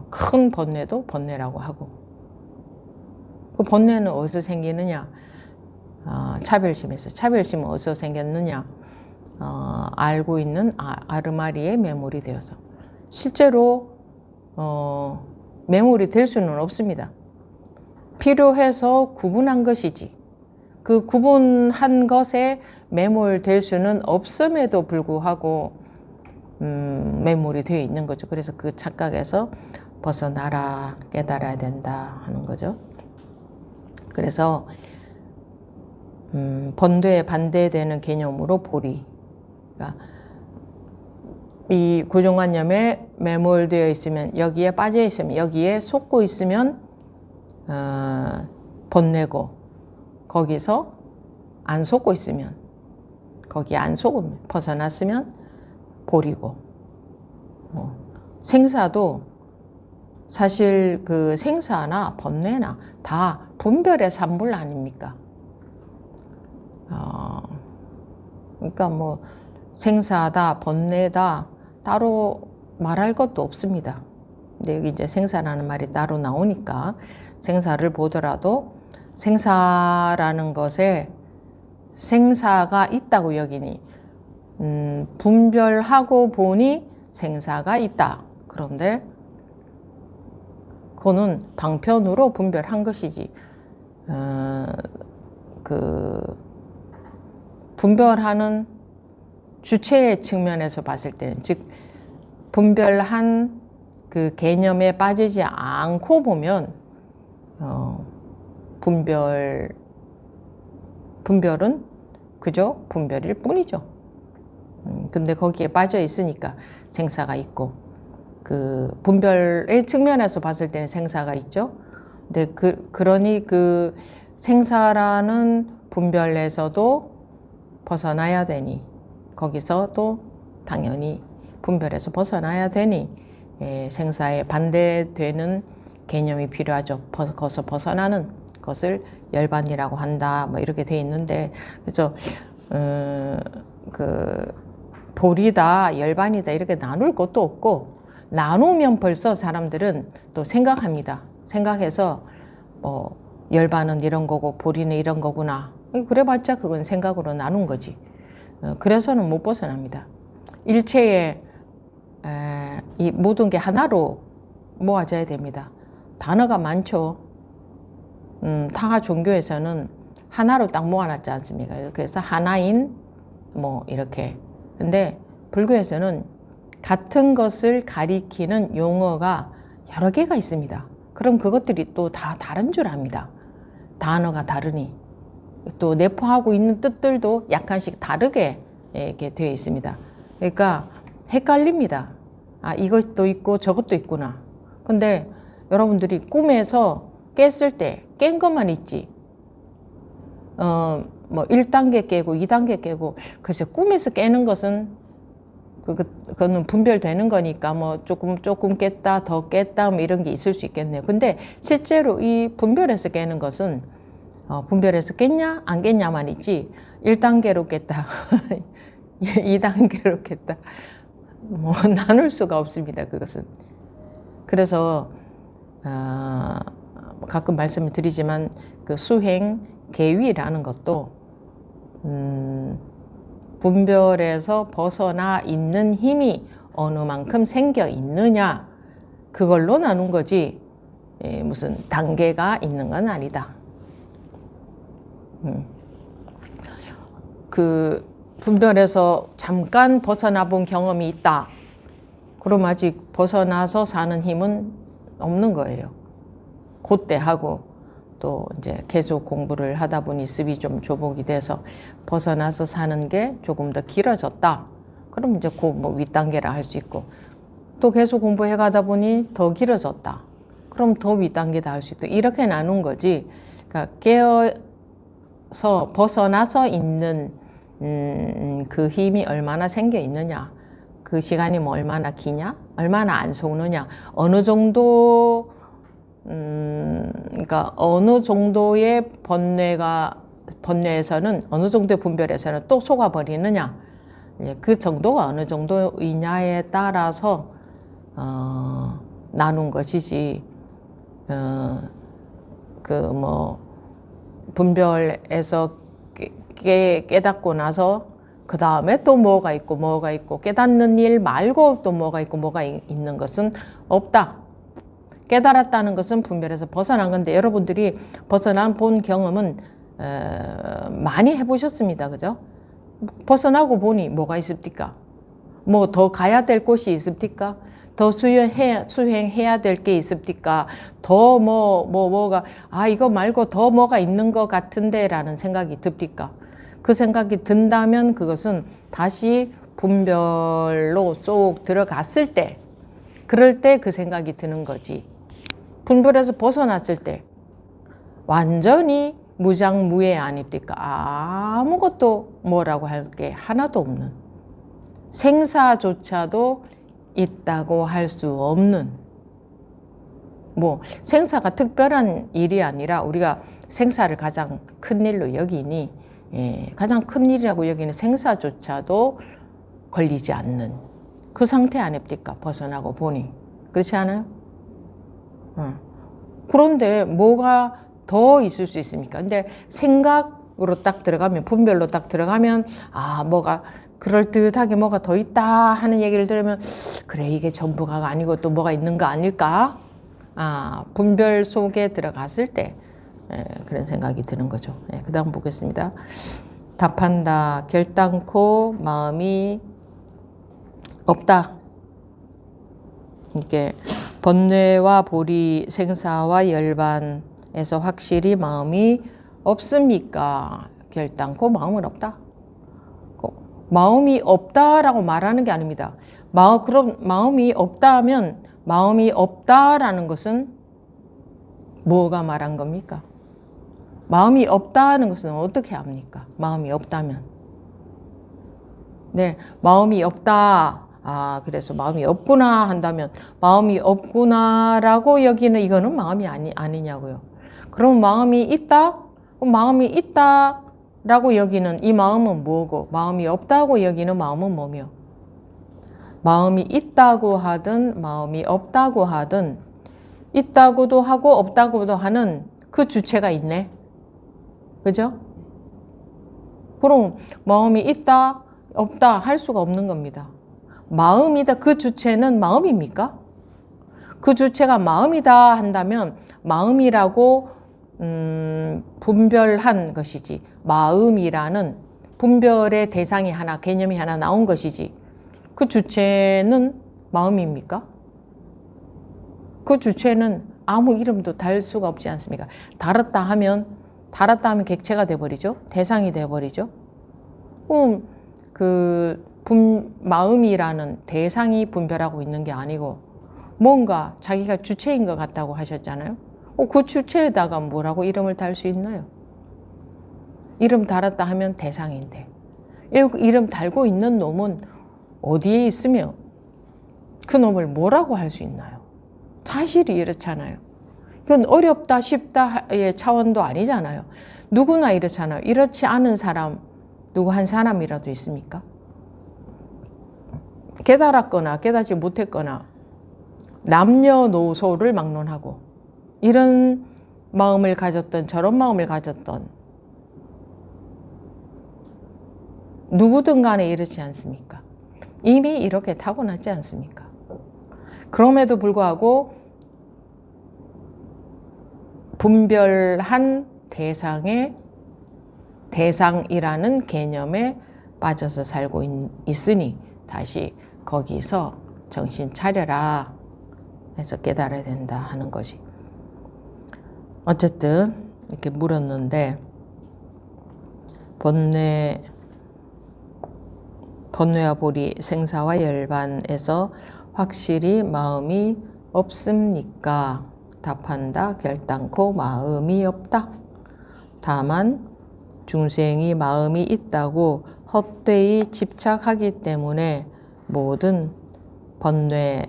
큰 번뇌도 번뇌라고 하고 그 번뇌는 어디서 생기느냐? 차별심에서. 차별심은 어디서 생겼느냐? 알고 있는 아르마리에 매몰이 되어서 실제로 매몰이 될 수는 없습니다. 필요해서 구분한 것이지 그 구분한 것에 매몰될 수는 없음에도 불구하고 매몰이 되어 있는 거죠. 그래서 그 착각에서 벗어나라 깨달아야 된다 하는 거죠. 그래서 번뇌에 반대되는 개념으로 보리. 그러니까 이 고정관념에 매몰되어 있으면, 여기에 빠져 있으면, 여기에 속고 있으면 번뇌고, 거기서 안 속고 있으면, 거기에 안 속으면, 벗어났으면 보리고. 생사도 사실 그 생사나 번뇌나 다 분별의 산물 아닙니까? 그러니까 뭐 생사다, 번뇌다 따로 말할 것도 없습니다. 근데 여기 이제 생사라는 말이 따로 나오니까 생사를 보더라도 생사라는 것에 생사가 있다고 여기니 분별하고 보니 생사가 있다. 그런데 그거는 방편으로 분별한 것이지 그 분별하는 주체의 측면에서 봤을 때는, 즉 분별한 그 개념에 빠지지 않고 보면 분별은 그저 분별일 뿐이죠. 근데 거기에 빠져 있으니까 생사가 있고, 그 분별의 측면에서 봤을 때는 생사가 있죠. 근데 그러니 그 생사라는 분별에서도 벗어나야 되니, 거기서도 당연히 분별에서 벗어나야 되니 생사에 반대되는 개념이 필요하죠. 거기서 벗어나는 것을 열반이라고 한다. 뭐 이렇게 돼 있는데, 그래서 그 보리다, 열반이다 이렇게 나눌 것도 없고, 나누면 벌써 사람들은 또 생각합니다. 생각해서 열반은 이런 거고 보리는 이런 거구나. 그래봤자 그건 생각으로 나눈 거지. 그래서는 못 벗어납니다. 일체의 이 모든 게 하나로 모아져야 됩니다. 단어가 많죠. 타가 종교에서는 하나로 딱 모아놨지 않습니까? 그래서 하나인 뭐 이렇게. 근데 불교에서는 같은 것을 가리키는 용어가 여러 개가 있습니다. 그럼 그것들이 또 다 다른 줄 압니다. 단어가 다르니. 또 내포하고 있는 뜻들도 약간씩 다르게 이렇게 되어 있습니다. 그러니까 헷갈립니다. 아, 이것도 있고 저것도 있구나. 근데 여러분들이 꿈에서 깼을 때 깬 것만 있지. 뭐 1단계 깨고 2단계 깨고, 글쎄 꿈에서 깨는 것은 그거는 분별되는 거니까 뭐 조금 깼다, 더 깼다, 뭐 이런 게 있을 수 있겠네요. 근데 실제로 이 분별해서 깨는 것은 분별해서 깼냐, 안 깼냐만 있지, 1단계로 깼다, 2단계로 깼다, 뭐 나눌 수가 없습니다. 그것은. 그래서 가끔 말씀을 드리지만 그 수행 계위라는 것도 분별에서 벗어나 있는 힘이 어느 만큼 생겨 있느냐, 그걸로 나눈 거지 무슨 단계가 있는 건 아니다. 그 분별에서 잠깐 벗어나 본 경험이 있다. 그럼 아직 벗어나서 사는 힘은 없는 거예요. 그때 하고 또 이제 계속 공부를 하다 보니 습이 좀 조복이 돼서 벗어나서 사는 게 조금 더 길어졌다. 그럼 이제 그 뭐 윗단계라 할 수 있고, 또 계속 공부해 가다 보니 더 길어졌다. 그럼 더 윗단계다 할 수 있고, 이렇게 나눈 거지. 그러니까 깨어서 벗어나서 있는 그 힘이 얼마나 생겨 있느냐, 그 시간이 뭐 얼마나 기냐, 얼마나 안 속느냐, 어느 정도 그러니까 어느 정도의 번뇌에서는, 어느 정도의 분별에서는 또 속아버리느냐, 그 정도가 어느 정도이냐에 따라서 나눈 것이지, 그 뭐 분별에서 깨닫고 나서 그 다음에 또 뭐가 있고 깨닫는 일 말고 또 뭐가 있고 뭐가 있는 것은 없다. 깨달았다는 것은 분별에서 벗어난 건데, 여러분들이 벗어난 본 경험은 많이 해보셨습니다. 그죠? 벗어나고 보니 뭐가 있습니까? 뭐 더 가야 될 곳이 있습니까? 더 수행해야 될 게 있습니까? 더 뭐가, 이거 말고 더 뭐가 있는 것 같은데 라는 생각이 듭니까? 그 생각이 든다면 그것은 다시 분별로 쏙 들어갔을 때, 그럴 때 그 생각이 드는 거지. 분별에서 벗어났을 때 완전히 무장무예 아닙니까? 아무것도 뭐라고 할 게 하나도 없는, 생사조차도 있다고 할 수 없는, 뭐 생사가 특별한 일이 아니라 우리가 생사를 가장 큰 일로 여기니, 가장 큰 일이라고 여기는 생사조차도 걸리지 않는 그 상태 아닙니까? 벗어나고 보니. 그렇지 않아요? 그런데 뭐가 더 있을 수 있습니까? 근데 생각으로 딱 들어가면, 분별로 딱 들어가면, 뭐가 그럴듯하게 뭐가 더 있다 하는 얘기를 들으면, 그래, 이게 전부가 아니고 또 뭐가 있는 거 아닐까? 분별 속에 들어갔을 때 그런 생각이 드는 거죠. 그 다음 보겠습니다. 답한다. 결단코 마음이 없다. 이게 번뇌와 보리, 생사와 열반에서 확실히 마음이 없습니까? 결단코 마음은 없다. 마음이 없다라고 말하는 게 아닙니다. 그럼 마음이 없다 하면, 마음이 없다라는 것은 뭐가 말한 겁니까? 마음이 없다는 것은 어떻게 합니까? 마음이 없다면. 네, 마음이 없다. 그래서 마음이 없구나 한다면, 마음이 없구나라고 여기는 이거는 마음이 아니냐고요. 그럼 마음이 있다? 마음이 있다라고 여기는 이 마음은 뭐고, 마음이 없다고 여기는 마음은 뭐며? 마음이 있다고 하든 마음이 없다고 하든, 있다고도 하고 없다고도 하는 그 주체가 있네. 그죠? 그럼 마음이 있다, 없다 할 수가 없는 겁니다. 마음이다, 그 주체는 마음입니까? 그 주체가 마음이다 한다면 마음이라고 분별한 것이지, 마음이라는 분별의 대상이 하나, 개념이 하나 나온 것이지, 그 주체는 마음입니까? 그 주체는 아무 이름도 달 수가 없지 않습니까? 달았다 하면 객체가 돼버리죠. 대상이 돼버리죠. 마음이라는 대상이 분별하고 있는 게 아니고 뭔가 자기가 주체인 것 같다고 하셨잖아요. 그 주체에다가 뭐라고 이름을 달 수 있나요? 이름 달았다 하면 대상인데, 이름 달고 있는 놈은 어디에 있으며 그 놈을 뭐라고 할 수 있나요? 사실이 이렇잖아요. 이건 어렵다 쉽다의 차원도 아니잖아요. 누구나 이렇잖아요. 이렇지 않은 사람 누구 한 사람이라도 있습니까? 깨달았거나 깨닫지 못했거나 남녀노소를 막론하고 이런 마음을 가졌던 저런 마음을 가졌던 누구든 간에 이렇지 않습니까? 이미 이렇게 타고났지 않습니까? 그럼에도 불구하고 분별한 대상이라는 개념에 빠져서 살고 있으니 다시 거기서 정신 차려라 해서 깨달아야 된다 하는 것이. 어쨌든 이렇게 물었는데, 번뇌와 보리, 생사와 열반에서 확실히 마음이 없습니까? 답한다. 결단코 마음이 없다. 다만 중생이 마음이 있다고 헛되이 집착하기 때문에 모든 번뇌,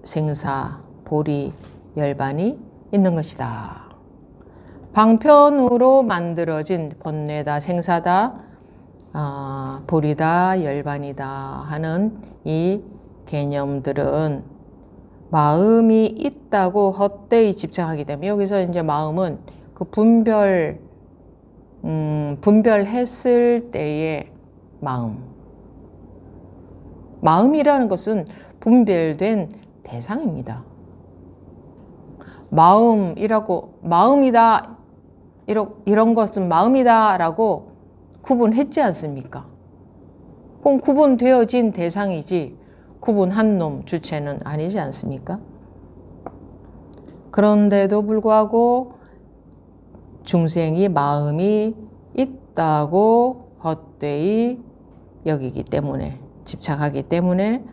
생사, 보리, 열반이 있는 것이다. 방편으로 만들어진 번뇌다, 생사다, 보리다, 열반이다 하는 이 개념들은 마음이 있다고 헛되이 집착하기 때문에, 여기서 이제 마음은 그 분별했을 때의 마음이라는 것은 분별된 대상입니다. 마음이다, 이런 것은 마음이다라고 구분했지 않습니까? 그럼 구분되어진 대상이지 구분한 놈 주체는 아니지 않습니까? 그런데도 불구하고 중생이 마음이 있다고 헛되이 여기기 때문에, 집착하기 때문에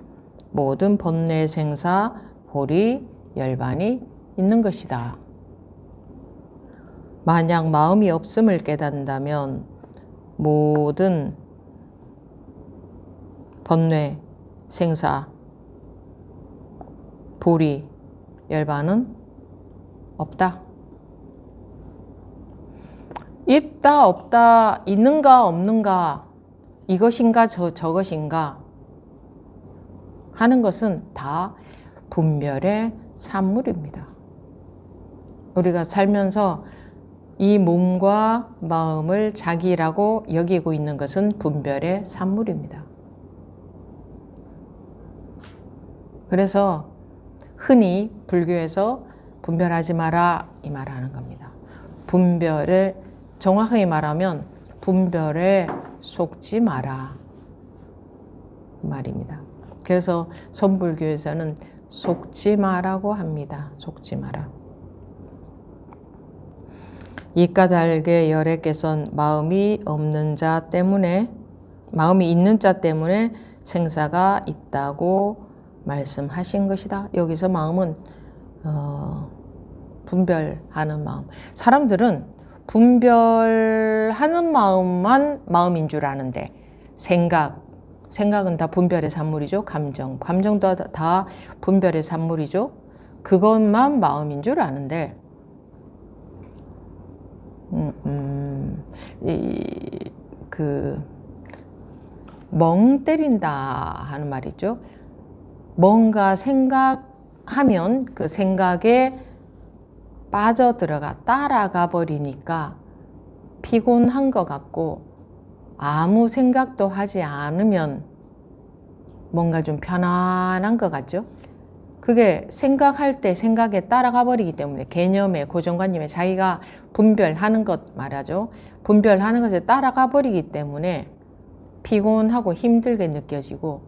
모든 번뇌 생사 보리 열반이 있는 것이다. 만약 마음이 없음을 깨닫는다면 모든 번뇌 생사 보리 열반은 없다. 있다 없다, 있는가 없는가, 이것인가 저것인가 하는 것은 다 분별의 산물입니다. 우리가 살면서 이 몸과 마음을 자기라고 여기고 있는 것은 분별의 산물입니다. 그래서 흔히 불교에서 분별하지 마라 이 말을 하는 겁니다. 분별을 정확하게 말하면 분별에 속지 마라 그 말입니다. 그래서 선불교에서는 속지 마라고 합니다. 속지 마라. 이까달게 열애께선 마음이 없는 자 때문에, 마음이 있는 자 때문에 생사가 있다고 말씀하신 것이다. 여기서 마음은 분별하는 마음. 사람들은 분별하는 마음만 마음인 줄 아는데, 생각은 다 분별의 산물이죠. 감정도 다 분별의 산물이죠. 그것만 마음인 줄 아는데 멍 때린다 하는 말이죠. 뭔가 생각하면 그 생각에 빠져들어가 따라가 버리니까 피곤한 것 같고, 아무 생각도 하지 않으면 뭔가 좀 편안한 것 같죠. 그게 생각할 때 생각에 따라가 버리기 때문에, 개념에 고정관념에 자기가 분별하는 것 말하죠. 분별하는 것에 따라가 버리기 때문에 피곤하고 힘들게 느껴지고,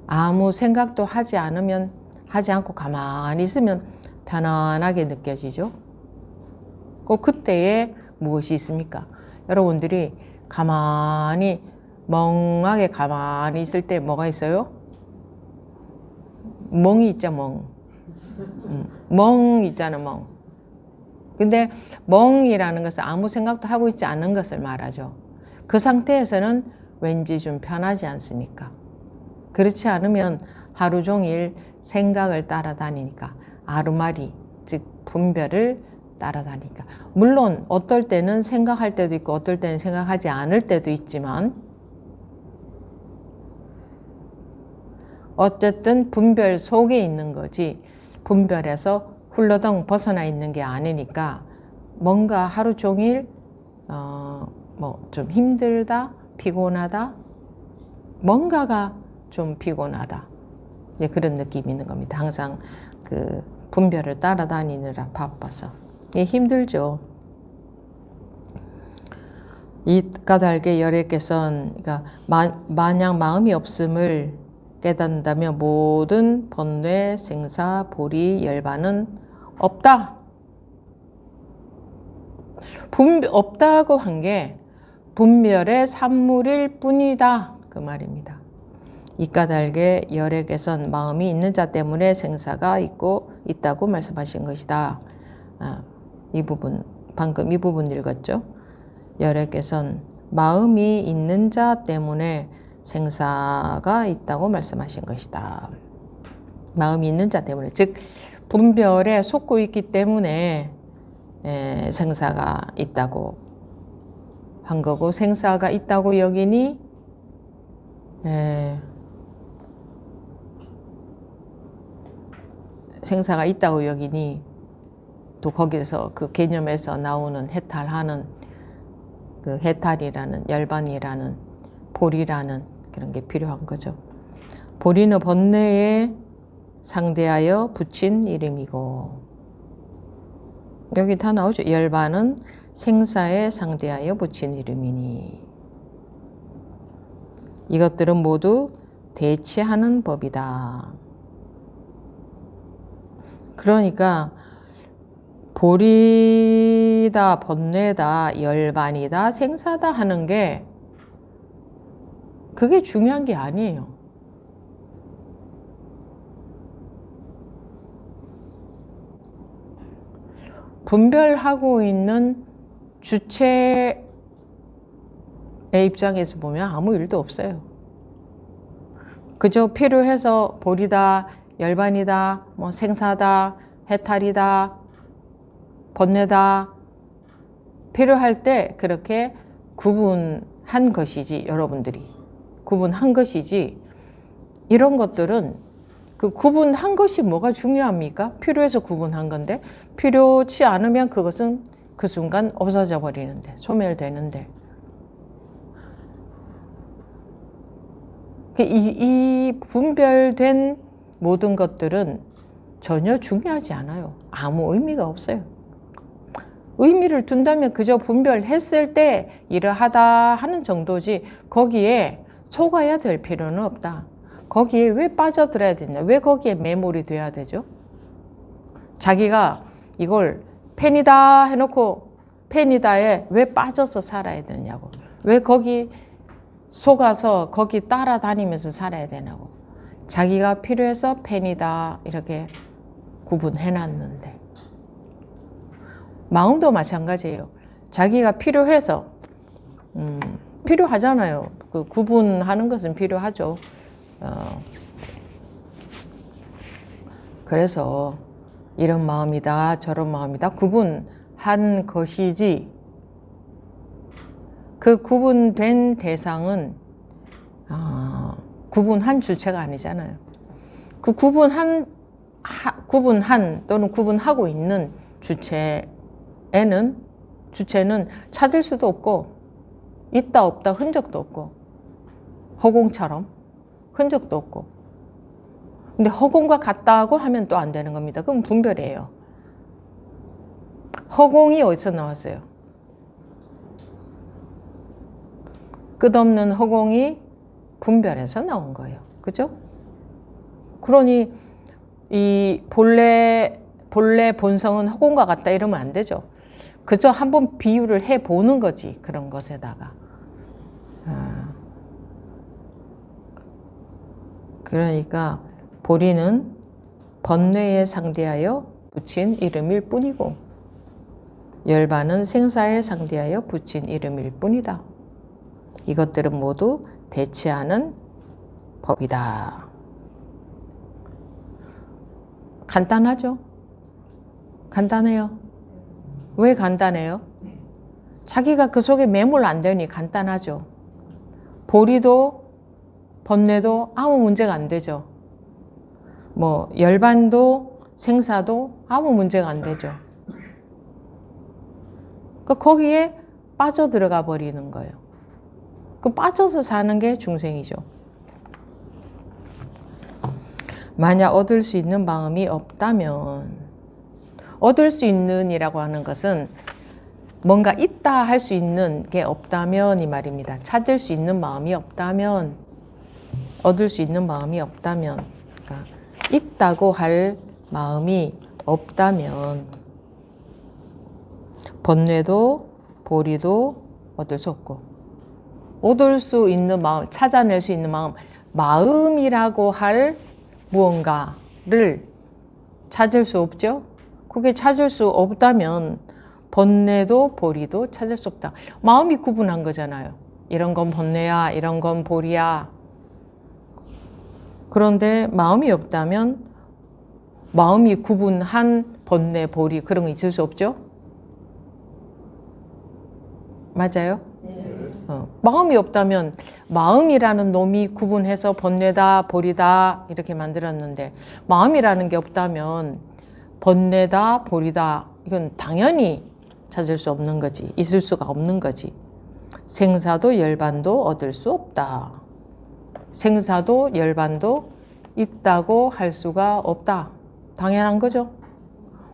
아무 생각도 하지 않고 가만히 있으면 편안하게 느껴지죠. 그때에 무엇이 있습니까? 여러분들이 가만히 멍하게 가만히 있을 때 뭐가 있어요? 멍이 있죠. 멍 있잖아. 멍. 근데 멍이라는 것은 아무 생각도 하고 있지 않은 것을 말하죠. 그 상태에서는 왠지 좀 편하지 않습니까? 그렇지 않으면 하루 종일 생각을 따라다니니까, 아르마리, 즉 분별을 따라다니까. 물론 어떨 때는 생각할 때도 있고 어떨 때는 생각하지 않을 때도 있지만, 어쨌든 분별 속에 있는 거지 분별에서 훌러덩 벗어나 있는 게 아니니까, 뭔가 하루 종일 좀 힘들다, 피곤하다, 뭔가가 좀 피곤하다, 이제 그런 느낌이 있는 겁니다. 항상 그 분별을 따라다니느라 바빠서 이게 힘들죠. 이 까닭에 열애께선, 그러니까 만약 마음이 없음을 깨닫는다면 모든 번뇌 생사 보리 열반은 없다. 없다고 한 게 분별의 산물일 뿐이다 그 말입니다. 이 까닭에 열애께선 마음이 있는 자 때문에 생사가 있다고 말씀하신 것이다. 이 부분, 방금 이 부분 읽었죠. 열애께선 마음이 있는 자 때문에 생사가 있다고 말씀하신 것이다. 마음이 있는 자 때문에, 즉 분별에 속고 있기 때문에 생사가 있다고 한 거고, 생사가 있다고 여기니 생사가 있다고 여기니 또 거기서 그 개념에서 나오는 해탈하는 그 해탈이라는, 열반이라는, 보리라는 그런 게 필요한 거죠. 보리는 번뇌에 상대하여 붙인 이름이고, 여기 다 나오죠. 열반은 생사에 상대하여 붙인 이름이니, 이것들은 모두 대치하는 법이다. 그러니까 보리다, 번뇌다, 열반이다, 생사다 하는 게 그게 중요한 게 아니에요. 분별하고 있는 주체의 입장에서 보면 아무 일도 없어요. 그저 필요해서 보리다, 열반이다, 뭐 생사다, 해탈이다, 번뇌다 필요할 때 그렇게 구분한 것이지, 여러분들이 구분한 것이지, 이런 것들은 그 구분한 것이 뭐가 중요합니까? 필요해서 구분한 건데 필요치 않으면 그것은 그 순간 없어져 버리는데, 소멸되는데, 이 분별된 모든 것들은 전혀 중요하지 않아요. 아무 의미가 없어요. 의미를 둔다면 그저 분별했을 때 이러하다 하는 정도지, 거기에 속아야 될 필요는 없다. 거기에 왜 빠져들어야 되냐? 왜 거기에 매몰이 돼야 되죠? 자기가 이걸 펜이다 해놓고 펜이다에 왜 빠져서 살아야 되냐고. 왜 거기 속아서 거기 따라다니면서 살아야 되냐고. 자기가 필요해서 펜이다 이렇게 구분해놨는데, 마음도 마찬가지예요. 자기가 필요해서 필요하잖아요. 그 구분하는 것은 필요하죠. 그래서 이런 마음이다 저런 마음이다 구분한 것이지, 그 구분된 대상은 구분한 주체가 아니잖아요. 그 구분한 또는 구분하고 있는 주체는 찾을 수도 없고 있다 없다 흔적도 없고 허공처럼 흔적도 없고. 근데 허공과 같다고 하면 또 안 되는 겁니다. 그럼 분별이에요. 허공이 어디서 나왔어요? 끝없는 허공이 분별에서 나온 거예요. 그죠? 그러니 이 본래 본성은 허공과 같다 이러면 안 되죠. 그저 한번 비유를 해보는 거지, 그런 것에다가. 그러니까 보리는 번뇌에 상대하여 붙인 이름일 뿐이고, 열반은 생사에 상대하여 붙인 이름일 뿐이다. 이것들은 모두 대치하는 법이다. 간단하죠? 간단해요. 왜 간단해요? 자기가 그 속에 매몰 안 되니 간단하죠. 보리도 번뇌도 아무 문제가 안 되죠. 뭐 열반도 생사도 아무 문제가 안 되죠. 거기에 빠져들어가 버리는 거예요. 그 빠져서 사는 게 중생이죠. 만약 얻을 수 있는 마음이 없다면, 얻을 수 있는 이라고 하는 것은 뭔가 있다 할 수 있는 게 없다면 이 말입니다. 찾을 수 있는 마음이 없다면, 얻을 수 있는 마음이 없다면, 그러니까 있다고 할 마음이 없다면 번뇌도 보리도 얻을 수 없고, 얻을 수 있는 마음, 찾아낼 수 있는 마음, 마음이라고 할 무언가를 찾을 수 없죠. 그게 찾을 수 없다면 번뇌도 보리도 찾을 수 없다. 마음이 구분한 거잖아요. 이런 건 번뇌야, 이런 건 보리야. 그런데 마음이 없다면 마음이 구분한 번뇌, 보리 그런 거 있을 수 없죠. 맞아요? 마음이 없다면 마음이라는 놈이 구분해서 번뇌다 보리다 이렇게 만들었는데, 마음이라는 게 없다면 번뇌다 보리다 이건 당연히 찾을 수 없는 거지, 있을 수가 없는 거지. 생사도 열반도 얻을 수 없다. 생사도 열반도 있다고 할 수가 없다. 당연한 거죠.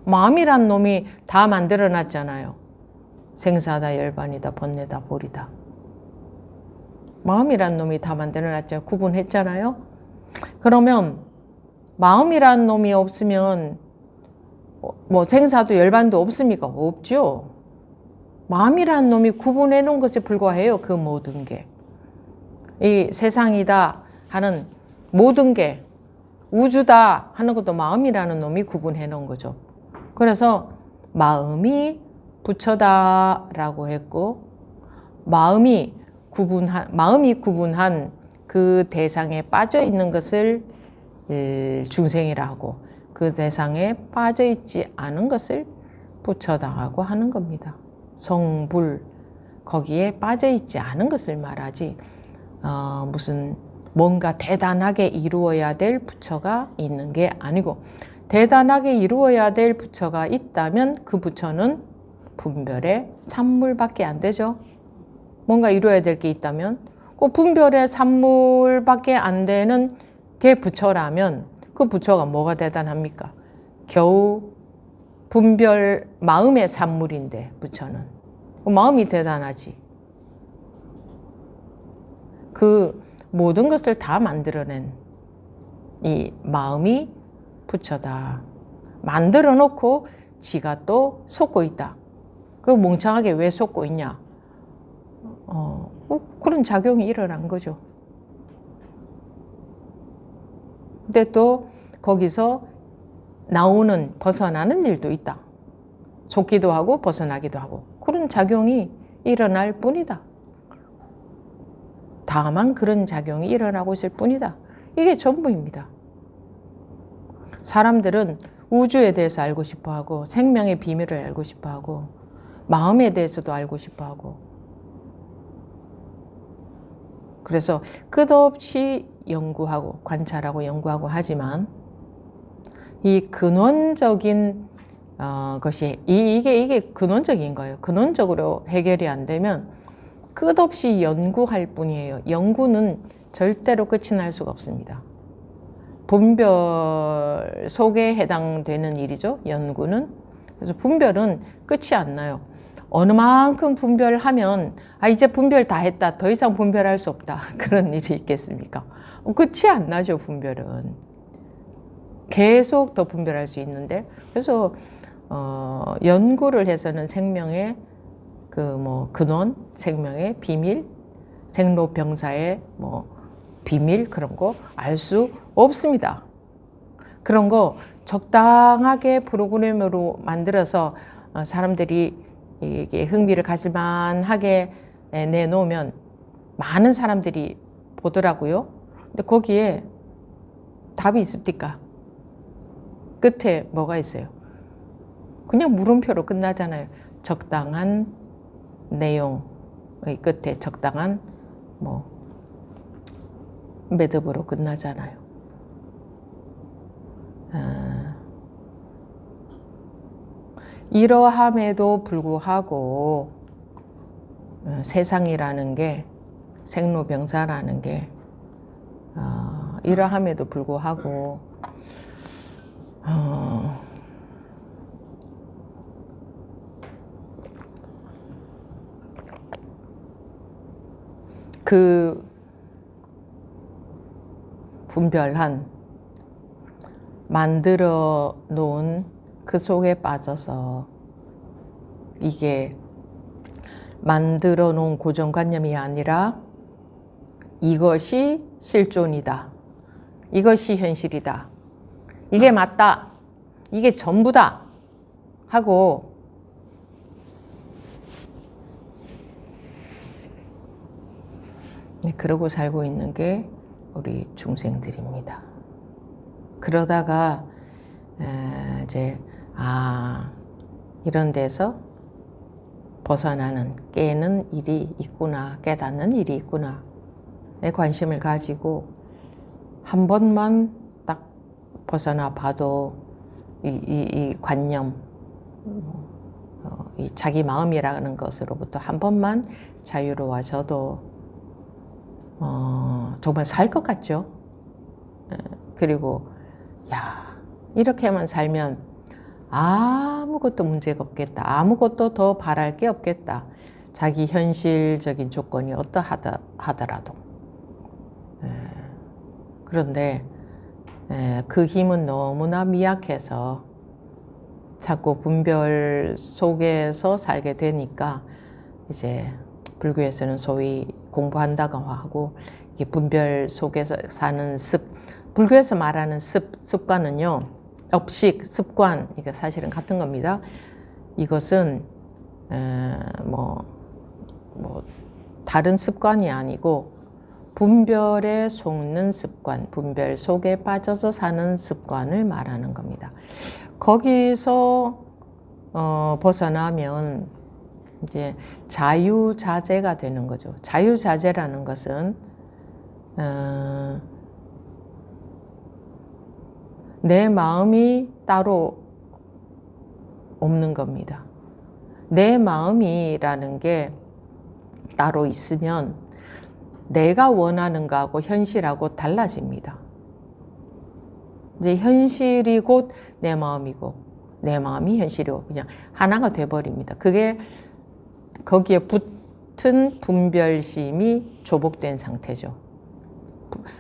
마음이란 놈이 다 만들어 놨잖아요. 생사다 열반이다 번뇌다 보리다. 마음이란 놈이 다 만들어 놨잖아요. 구분했잖아요. 그러면 마음이란 놈이 없으면 뭐 생사도 열반도 없습니까? 없죠. 마음이란 놈이 구분해 놓은 것에 불과해요. 그 모든 게. 이 세상이다 하는 모든 게 우주다 하는 것도 마음이라는 놈이 구분해 놓은 거죠. 그래서 마음이 부처다라고 했고, 마음이 구분한 그 대상에 빠져 있는 것을 중생이라 하고, 그 대상에 빠져 있지 않은 것을 부처다라고 하는 겁니다. 성불, 거기에 빠져 있지 않은 것을 말하지, 무슨 뭔가 대단하게 이루어야 될 부처가 있는 게 아니고, 대단하게 이루어야 될 부처가 있다면 그 부처는 분별의 산물밖에 안 되죠. 뭔가 이루어야 될 게 있다면 그 분별의 산물밖에 안 되는 게 부처라면 그 부처가 뭐가 대단합니까? 겨우 분별 마음의 산물인데 부처는 마음이 대단하지. 그 모든 것을 다 만들어낸 이 마음이 부처다. 만들어 놓고 지가 또 속고 있다. 그 멍청하게 왜 속고 있냐? 그런 작용이 일어난 거죠. 근데 또 거기서 나오는 벗어나는 일도 있다. 속기도 하고 벗어나기도 하고 그런 작용이 일어날 뿐이다. 다만 그런 작용이 일어나고 있을 뿐이다. 이게 전부입니다. 사람들은 우주에 대해서 알고 싶어 하고 생명의 비밀을 알고 싶어 하고 마음에 대해서도 알고 싶어 하고 그래서 끝없이 연구하고 관찰하고 연구하고 하지만 이 근원적인 것이 이게 근원적인 거예요. 근원적으로 해결이 안 되면 끝없이 연구할 뿐이에요. 연구는 절대로 끝이 날 수가 없습니다. 분별 속에 해당되는 일이죠. 연구는. 그래서 분별은 끝이 안 나요. 어느 만큼 분별하면 이제 분별 다 했다. 더 이상 분별할 수 없다. 그런 일이 있겠습니까? 끝이 안 나죠. 분별은. 계속 더 분별할 수 있는데 그래서 연구를 해서는 생명의 근원, 생명의 비밀, 생로병사의 비밀 그런 거 알 수 없습니다. 그런 거 적당하게 프로그램으로 만들어서 사람들이 이게 흥미를 가질 만하게 내놓으면 많은 사람들이 보더라고요. 근데 거기에 답이 있습니까? 끝에 뭐가 있어요? 그냥 물음표로 끝나잖아요. 적당한 내용의 끝에 적당한 매듭으로 끝나잖아요. 이러함에도 불구하고 세상이라는 게 생로병사라는 게 이러함에도 불구하고 그 분별한 만들어 놓은 그 속에 빠져서 이게 만들어 놓은 고정관념이 아니라 이것이 실존이다. 이것이 현실이다. 이게 맞다. 이게 전부다. 하고 그러고 살고 있는 게 우리 중생들입니다. 그러다가 이제 이런 데서 벗어나는 깨는 일이 있구나, 깨닫는 일이 있구나 에 관심을 가지고 한 번만 딱 벗어나 봐도 이 관념, 이 자기 마음이라는 것으로부터 한 번만 자유로워져도 정말 살 것 같죠. 그리고 이렇게만 살면 아무것도 문제가 없겠다. 아무것도 더 바랄 게 없겠다. 자기 현실적인 조건이 어떠하더라도. 그런데 그 힘은 너무나 미약해서 자꾸 분별 속에서 살게 되니까 이제 불교에서는 소위 공부한다고 하고 이게 분별 속에서 사는 불교에서 말하는 습관은요, 업식, 습관, 이게 사실은 같은 겁니다. 이것은 다른 습관이 아니고 분별에 속는 습관, 분별 속에 빠져서 사는 습관을 말하는 겁니다. 거기서 벗어나면 이제 자유자재가 되는 거죠. 자유자재라는 것은 내 마음이 따로 없는 겁니다. 내 마음이라는 게 따로 있으면 내가 원하는 거하고 현실하고 달라집니다. 이제 현실이 곧 내 마음이고 내 마음이 현실이고 그냥 하나가 돼버립니다. 그게 거기에 붙은 분별심이 조복된 상태죠.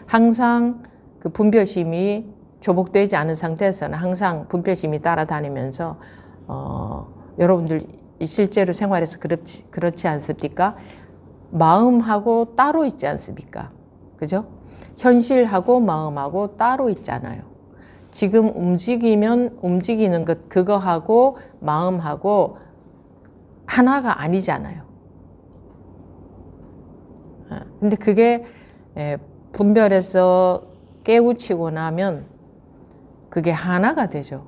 항상 그 분별심이 조복되지 않은 상태에서는 항상 분별심이 따라다니면서 여러분들 실제로 생활에서 그렇지 않습니까? 마음하고 따로 있지 않습니까? 그죠? 현실하고 마음하고 따로 있잖아요. 지금 움직이면 움직이는 것, 그거하고 마음하고 하나가 아니잖아요. 근데 그게 분별해서 깨우치고 나면 그게 하나가 되죠.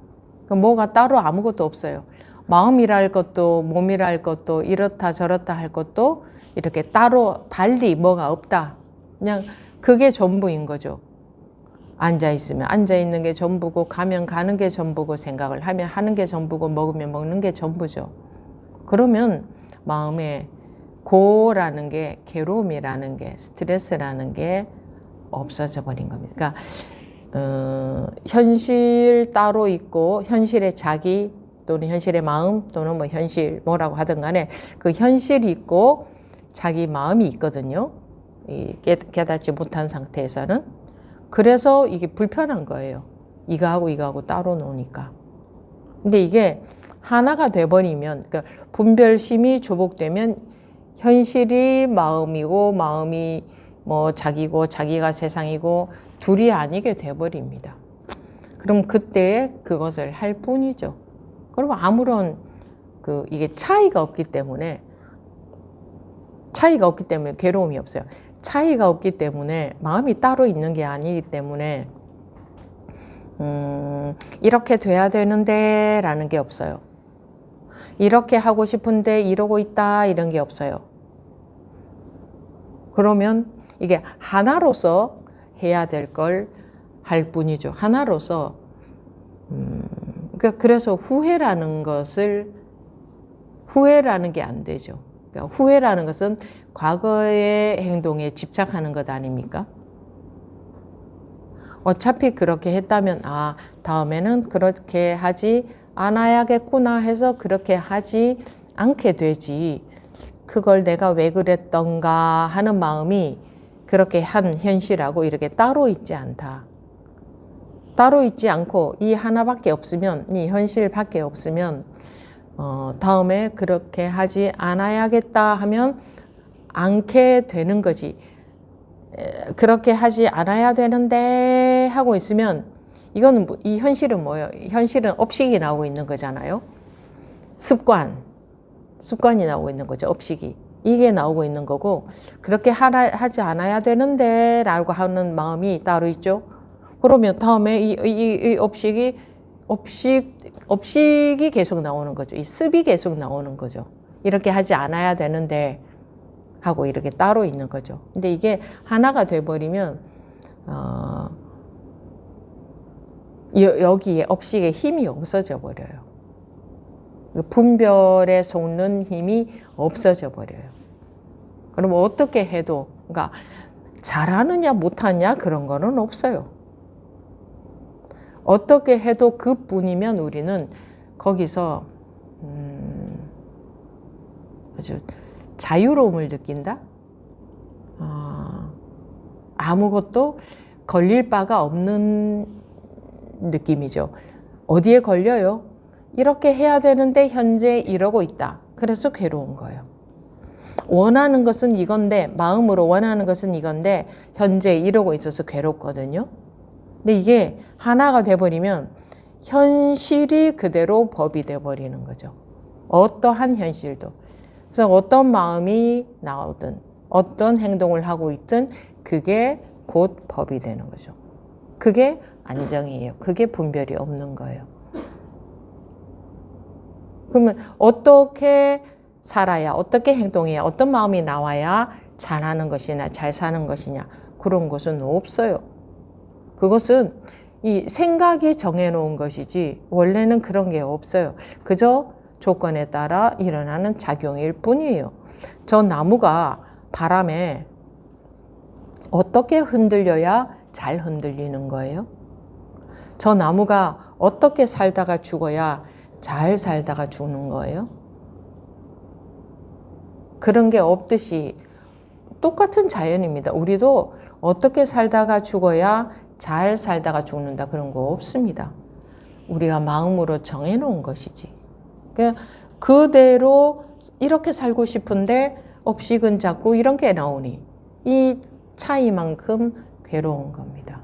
뭐가 따로 아무것도 없어요. 마음이라 할 것도 몸이라 할 것도 이렇다 저렇다 할 것도 이렇게 따로 달리 뭐가 없다. 그냥 그게 전부인 거죠. 앉아있으면 앉아있는 게 전부고 가면 가는 게 전부고 생각을 하면 하는 게 전부고 먹으면 먹는 게 전부죠. 그러면 마음에 고라는 게 괴로움이라는 게 스트레스라는 게 없어져 버린 겁니다. 그러니까 현실 따로 있고 현실의 자기 또는 현실의 마음 또는 뭐 현실 뭐라고 하든 간에 그 현실이 있고 자기 마음이 있거든요. 깨닫지 못한 상태에서는. 그래서 이게 불편한 거예요. 이거하고 따로 노니까. 근데 이게 하나가 돼버리면, 그러니까 분별심이 조복되면 현실이 마음이고 마음이 뭐 자기고 자기가 세상이고 둘이 아니게 돼버립니다. 그럼 그때 그것을 할 뿐이죠. 그럼 아무런 이게 차이가 없기 때문에 괴로움이 없어요. 차이가 없기 때문에 마음이 따로 있는 게 아니기 때문에 이렇게 돼야 되는데 라는 게 없어요. 이렇게 하고 싶은데 이러고 있다 이런 게 없어요. 그러면 이게 하나로서 해야 될 걸 할 뿐이죠. 하나로서 그래서 후회라는 게 안 되죠. 그러니까 후회라는 것은 과거의 행동에 집착하는 것 아닙니까? 어차피 그렇게 했다면 다음에는 그렇게 하지 않아야겠구나 해서 그렇게 하지 않게 되지. 그걸 내가 왜 그랬던가 하는 마음이 그렇게 한 현실하고 이렇게 따로 있지 않다. 따로 있지 않고 이 하나밖에 없으면, 이 현실밖에 없으면 다음에 그렇게 하지 않아야겠다 하면 않게 되는 거지. 그렇게 하지 않아야 되는데 하고 있으면 이거는 이 현실은 뭐예요? 현실은 업식이 나오고 있는 거잖아요. 습관이 나오고 있는 거죠. 업식이. 이게 나오고 있는 거고 그렇게 하지 않아야 되는데 라고 하는 마음이 따로 있죠. 그러면 다음에 이 업식이 계속 나오는 거죠. 이 습이 계속 나오는 거죠. 이렇게 하지 않아야 되는데 하고 이렇게 따로 있는 거죠. 근데 이게 하나가 돼버리면 여기에 업식에 힘이 없어져 버려요. 분별에 속는 힘이 없어져 버려요. 그럼 어떻게 해도, 그러니까 잘하느냐 못하느냐 그런 거는 없어요. 어떻게 해도 그뿐이면 우리는 거기서 아주 자유로움을 느낀다. 아무것도 걸릴 바가 없는 느낌이죠. 어디에 걸려요? 이렇게 해야 되는데 현재 이러고 있다. 그래서 괴로운 거예요. 원하는 것은 이건데, 마음으로 원하는 것은 이건데 현재 이러고 있어서 괴롭거든요. 근데 이게 하나가 돼버리면 현실이 그대로 법이 돼버리는 거죠. 어떠한 현실도. 그래서 어떤 마음이 나오든 어떤 행동을 하고 있든 그게 곧 법이 되는 거죠. 그게 안정이에요. 그게 분별이 없는 거예요. 그러면 어떻게 살아야, 어떻게 행동해야, 어떤 마음이 나와야 잘하는 것이냐, 잘 사는 것이냐, 그런 것은 없어요. 그것은 이 생각이 정해놓은 것이지 원래는 그런 게 없어요. 그저 조건에 따라 일어나는 작용일 뿐이에요. 저 나무가 바람에 어떻게 흔들려야 잘 흔들리는 거예요? 저 나무가 어떻게 살다가 죽어야 잘 살다가 죽는 거예요? 그런 게 없듯이 똑같은 자연입니다. 우리도 어떻게 살다가 죽어야 잘 살다가 죽는다 그런 거 없습니다. 우리가 마음으로 정해놓은 것이지. 그대로 이렇게 살고 싶은데 업식은 자꾸 이런 게 나오니 이 차이만큼 괴로운 겁니다.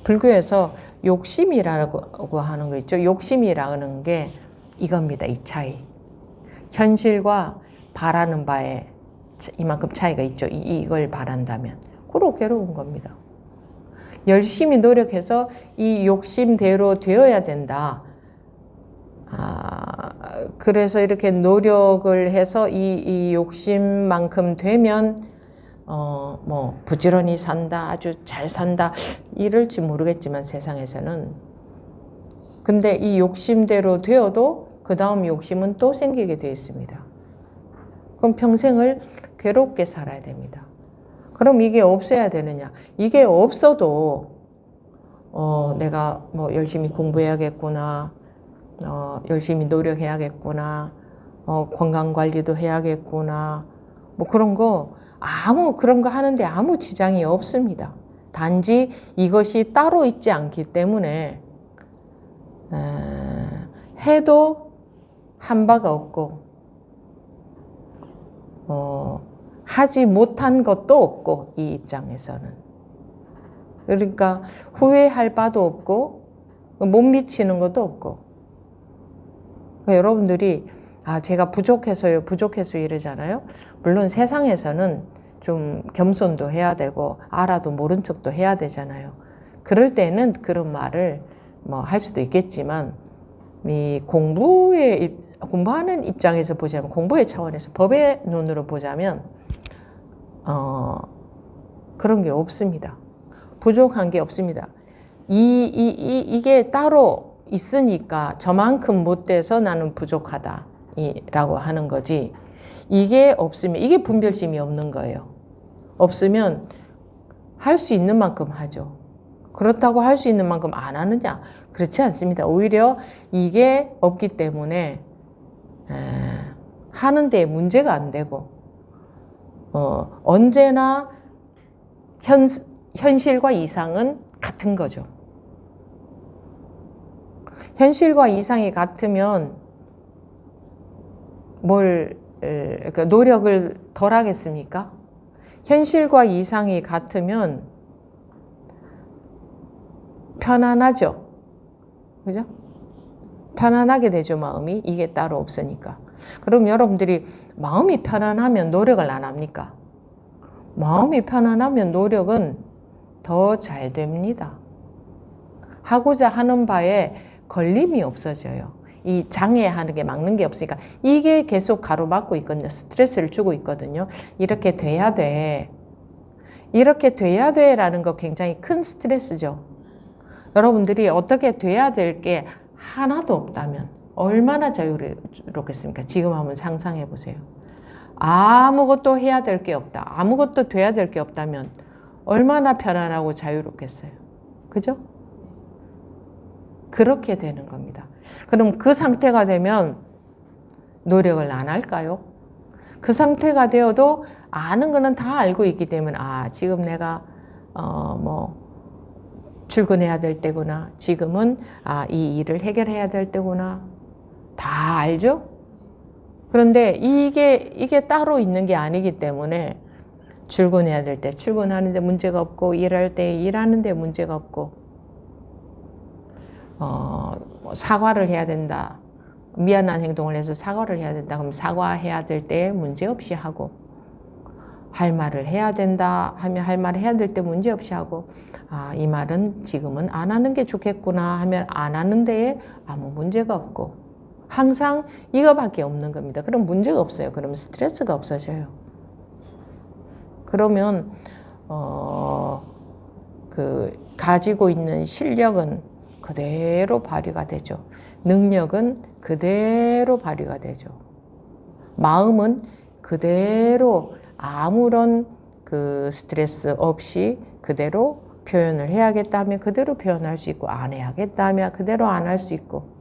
불교에서 욕심이라고 하는 거 있죠. 욕심이라는 게 이겁니다. 이 차이. 현실과 바라는 바에 이만큼 차이가 있죠. 이걸 바란다면. 그로 괴로운 겁니다. 열심히 노력해서 이 욕심대로 되어야 된다. 그래서 이렇게 노력을 해서 이 욕심만큼 되면 뭐 부지런히 산다, 아주 잘 산다 이럴지 모르겠지만 세상에서는. 근데 이 욕심대로 되어도 그 다음 욕심은 또 생기게 되어 있습니다. 그럼 평생을 괴롭게 살아야 됩니다. 그럼 이게 없어야 되느냐? 이게 없어도 내가 뭐 열심히 공부해야겠구나, 열심히 노력해야겠구나, 건강관리도 해야겠구나, 뭐 그런 거 그런 거 하는데 아무 지장이 없습니다. 단지 이것이 따로 있지 않기 때문에 해도 한 바가 없고 하지 못한 것도 없고 이 입장에서는. 그러니까 후회할 바도 없고 못 미치는 것도 없고. 그러니까 여러분들이 제가 부족해서 이러잖아요. 물론 세상에서는 좀 겸손도 해야 되고 알아도 모른 척도 해야 되잖아요. 그럴 때는 그런 말을 뭐 할 수도 있겠지만 이 공부하는 입장에서 보자면, 공부의 차원에서 법의 눈으로 보자면 그런 게 없습니다. 부족한 게 없습니다. 이게 따로 있으니까 저만큼 못 돼서 나는 부족하다 라고 하는 거지, 이게 없으면, 이게 분별심이 없는 거예요. 없으면 할 수 있는 만큼 하죠. 그렇다고 할 수 있는 만큼 안 하느냐? 그렇지 않습니다. 오히려 이게 없기 때문에 하는 데 문제가 안 되고 언제나 현실과 이상은 같은 거죠. 현실과 이상이 같으면 그러니까 노력을 덜 하겠습니까? 현실과 이상이 같으면 편안하죠. 그죠? 편안하게 되죠, 마음이. 이게 따로 없으니까. 그럼 여러분들이 마음이 편안하면 노력을 안 합니까? 마음이 편안하면 노력은 더 잘 됩니다. 하고자 하는 바에 걸림이 없어져요. 이 장애하는 게 막는 게 없으니까 이게 계속 가로막고 있거든요. 스트레스를 주고 있거든요. 이렇게 돼야 돼. 이렇게 돼야 돼 라는 거 굉장히 큰 스트레스죠. 여러분들이 어떻게 돼야 될 게 하나도 없다면 얼마나 자유롭겠습니까? 지금 한번 상상해 보세요. 아무것도 해야 될 게 없다. 아무것도 돼야 될 게 없다면 얼마나 편안하고 자유롭겠어요. 그죠? 그렇게 되는 겁니다. 그럼 그 상태가 되면 노력을 안 할까요? 그 상태가 되어도 아는 거는 다 알고 있기 때문에 지금 내가 뭐 출근해야 될 때구나. 지금은 이 일을 해결해야 될 때구나. 다 알죠? 그런데 이게 따로 있는 게 아니기 때문에 출근해야 될 때 출근하는데 문제가 없고 일할 때 일하는데 문제가 없고 뭐 사과를 해야 된다. 미안한 행동을 해서 사과를 해야 된다. 그럼 사과해야 될 때 문제 없이 하고 할 말을 해야 된다 하면 할 말을 해야 될 때 문제 없이 하고 이 말은 지금은 안 하는 게 좋겠구나 하면 안 하는 데에 아무 문제가 없고 항상 이거밖에 없는 겁니다. 그럼 문제가 없어요. 그러면 스트레스가 없어져요. 그러면 그 가지고 있는 실력은 그대로 발휘가 되죠. 능력은 그대로 발휘가 되죠. 마음은 그대로 아무런 그 스트레스 없이 그대로 표현을 해야겠다 하면 그대로 표현할 수 있고 안 해야겠다 하면 그대로 안 할 수 있고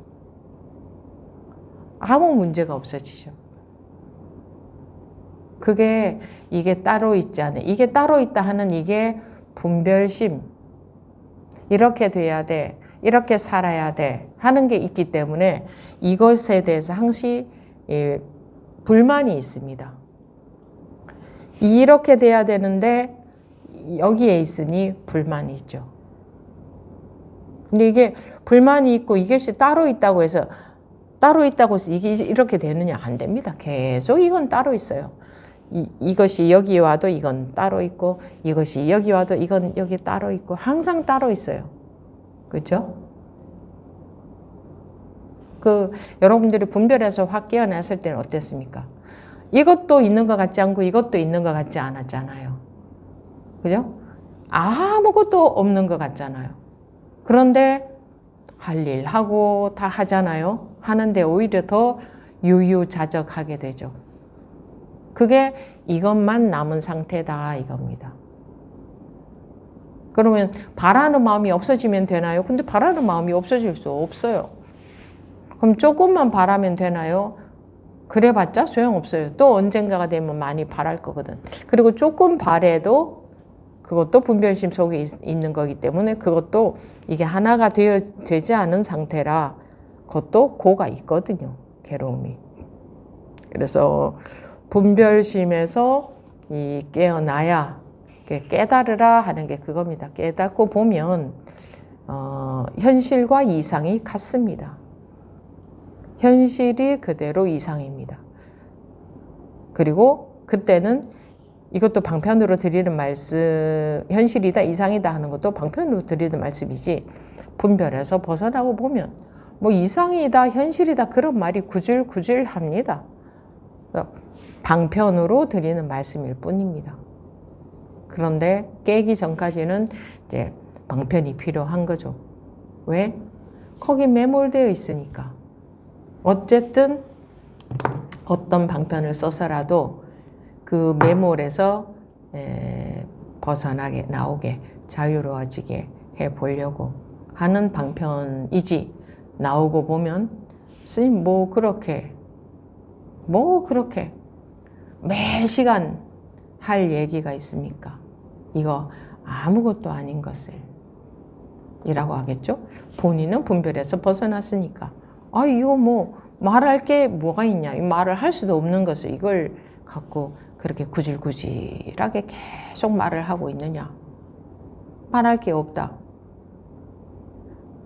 아무 문제가 없어지죠. 그게 이게 따로 있지 않아요. 이게 따로 있다 하는 이게 분별심. 이렇게 돼야 돼. 이렇게 살아야 돼. 하는 게 있기 때문에 이것에 대해서 항시 불만이 있습니다. 이렇게 돼야 되는데 여기에 있으니 불만이 있죠. 근데 이게 불만이 있고 이것이 따로 있다고 해서 이게 이렇게 되느냐? 안 됩니다. 계속 이건 따로 있어요. 이것이 여기 와도 이건 따로 있고 이것이 여기 와도 이건 여기 따로 있고 항상 따로 있어요. 그렇죠? 여러분들이 분별해서 확 깨어났을 때는 어땠습니까? 이것도 있는 것 같지 않고 이것도 있는 것 같지 않았잖아요. 그죠? 아무것도 없는 것 같잖아요. 그런데 할 일 하고 다 하잖아요. 하는데 오히려 더 유유자적하게 되죠. 그게 이것만 남은 상태다 이겁니다. 그러면 바라는 마음이 없어지면 되나요? 근데 바라는 마음이 없어질 수 없어요. 그럼 조금만 바라면 되나요? 그래봤자 소용없어요. 또 언젠가가 되면 많이 바랄 거거든. 그리고 조금 바래도 그것도 분별심 속에 있는 거기 때문에 그것도 이게 하나가 되지 않은 상태라 그것도 고가 있거든요. 괴로움이. 그래서 분별심에서 이 깨어나야 깨달으라 하는 게 그겁니다. 깨닫고 보면 현실과 이상이 같습니다. 현실이 그대로 이상입니다. 그리고 그때는 이것도 방편으로 드리는 말씀, 현실이다 이상이다 하는 것도 방편으로 드리는 말씀이지 분별해서 벗어나고 보면 뭐 이상이다 현실이다 그런 말이 구질구질합니다. 방편으로 드리는 말씀일 뿐입니다. 그런데 깨기 전까지는 이제 방편이 필요한 거죠. 왜? 거기 매몰되어 있으니까. 어쨌든 어떤 방편을 써서라도 그 매몰에서 벗어나게 나오게 자유로워지게 해보려고 하는 방편이지 나오고 보면 스님 뭐 그렇게 매 시간 할 얘기가 있습니까? 이거 아무것도 아닌 것을 이라고 하겠죠. 본인은 분별해서 벗어났으니까 이거 뭐 말할 게 뭐가 있냐, 말을 할 수도 없는 것을 이걸 갖고 그렇게 구질구질하게 계속 말을 하고 있느냐. 말할 게 없다.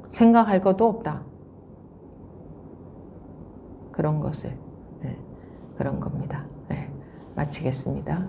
생각할 것도 없다. 그런 것을 그런 겁니다. 마치겠습니다.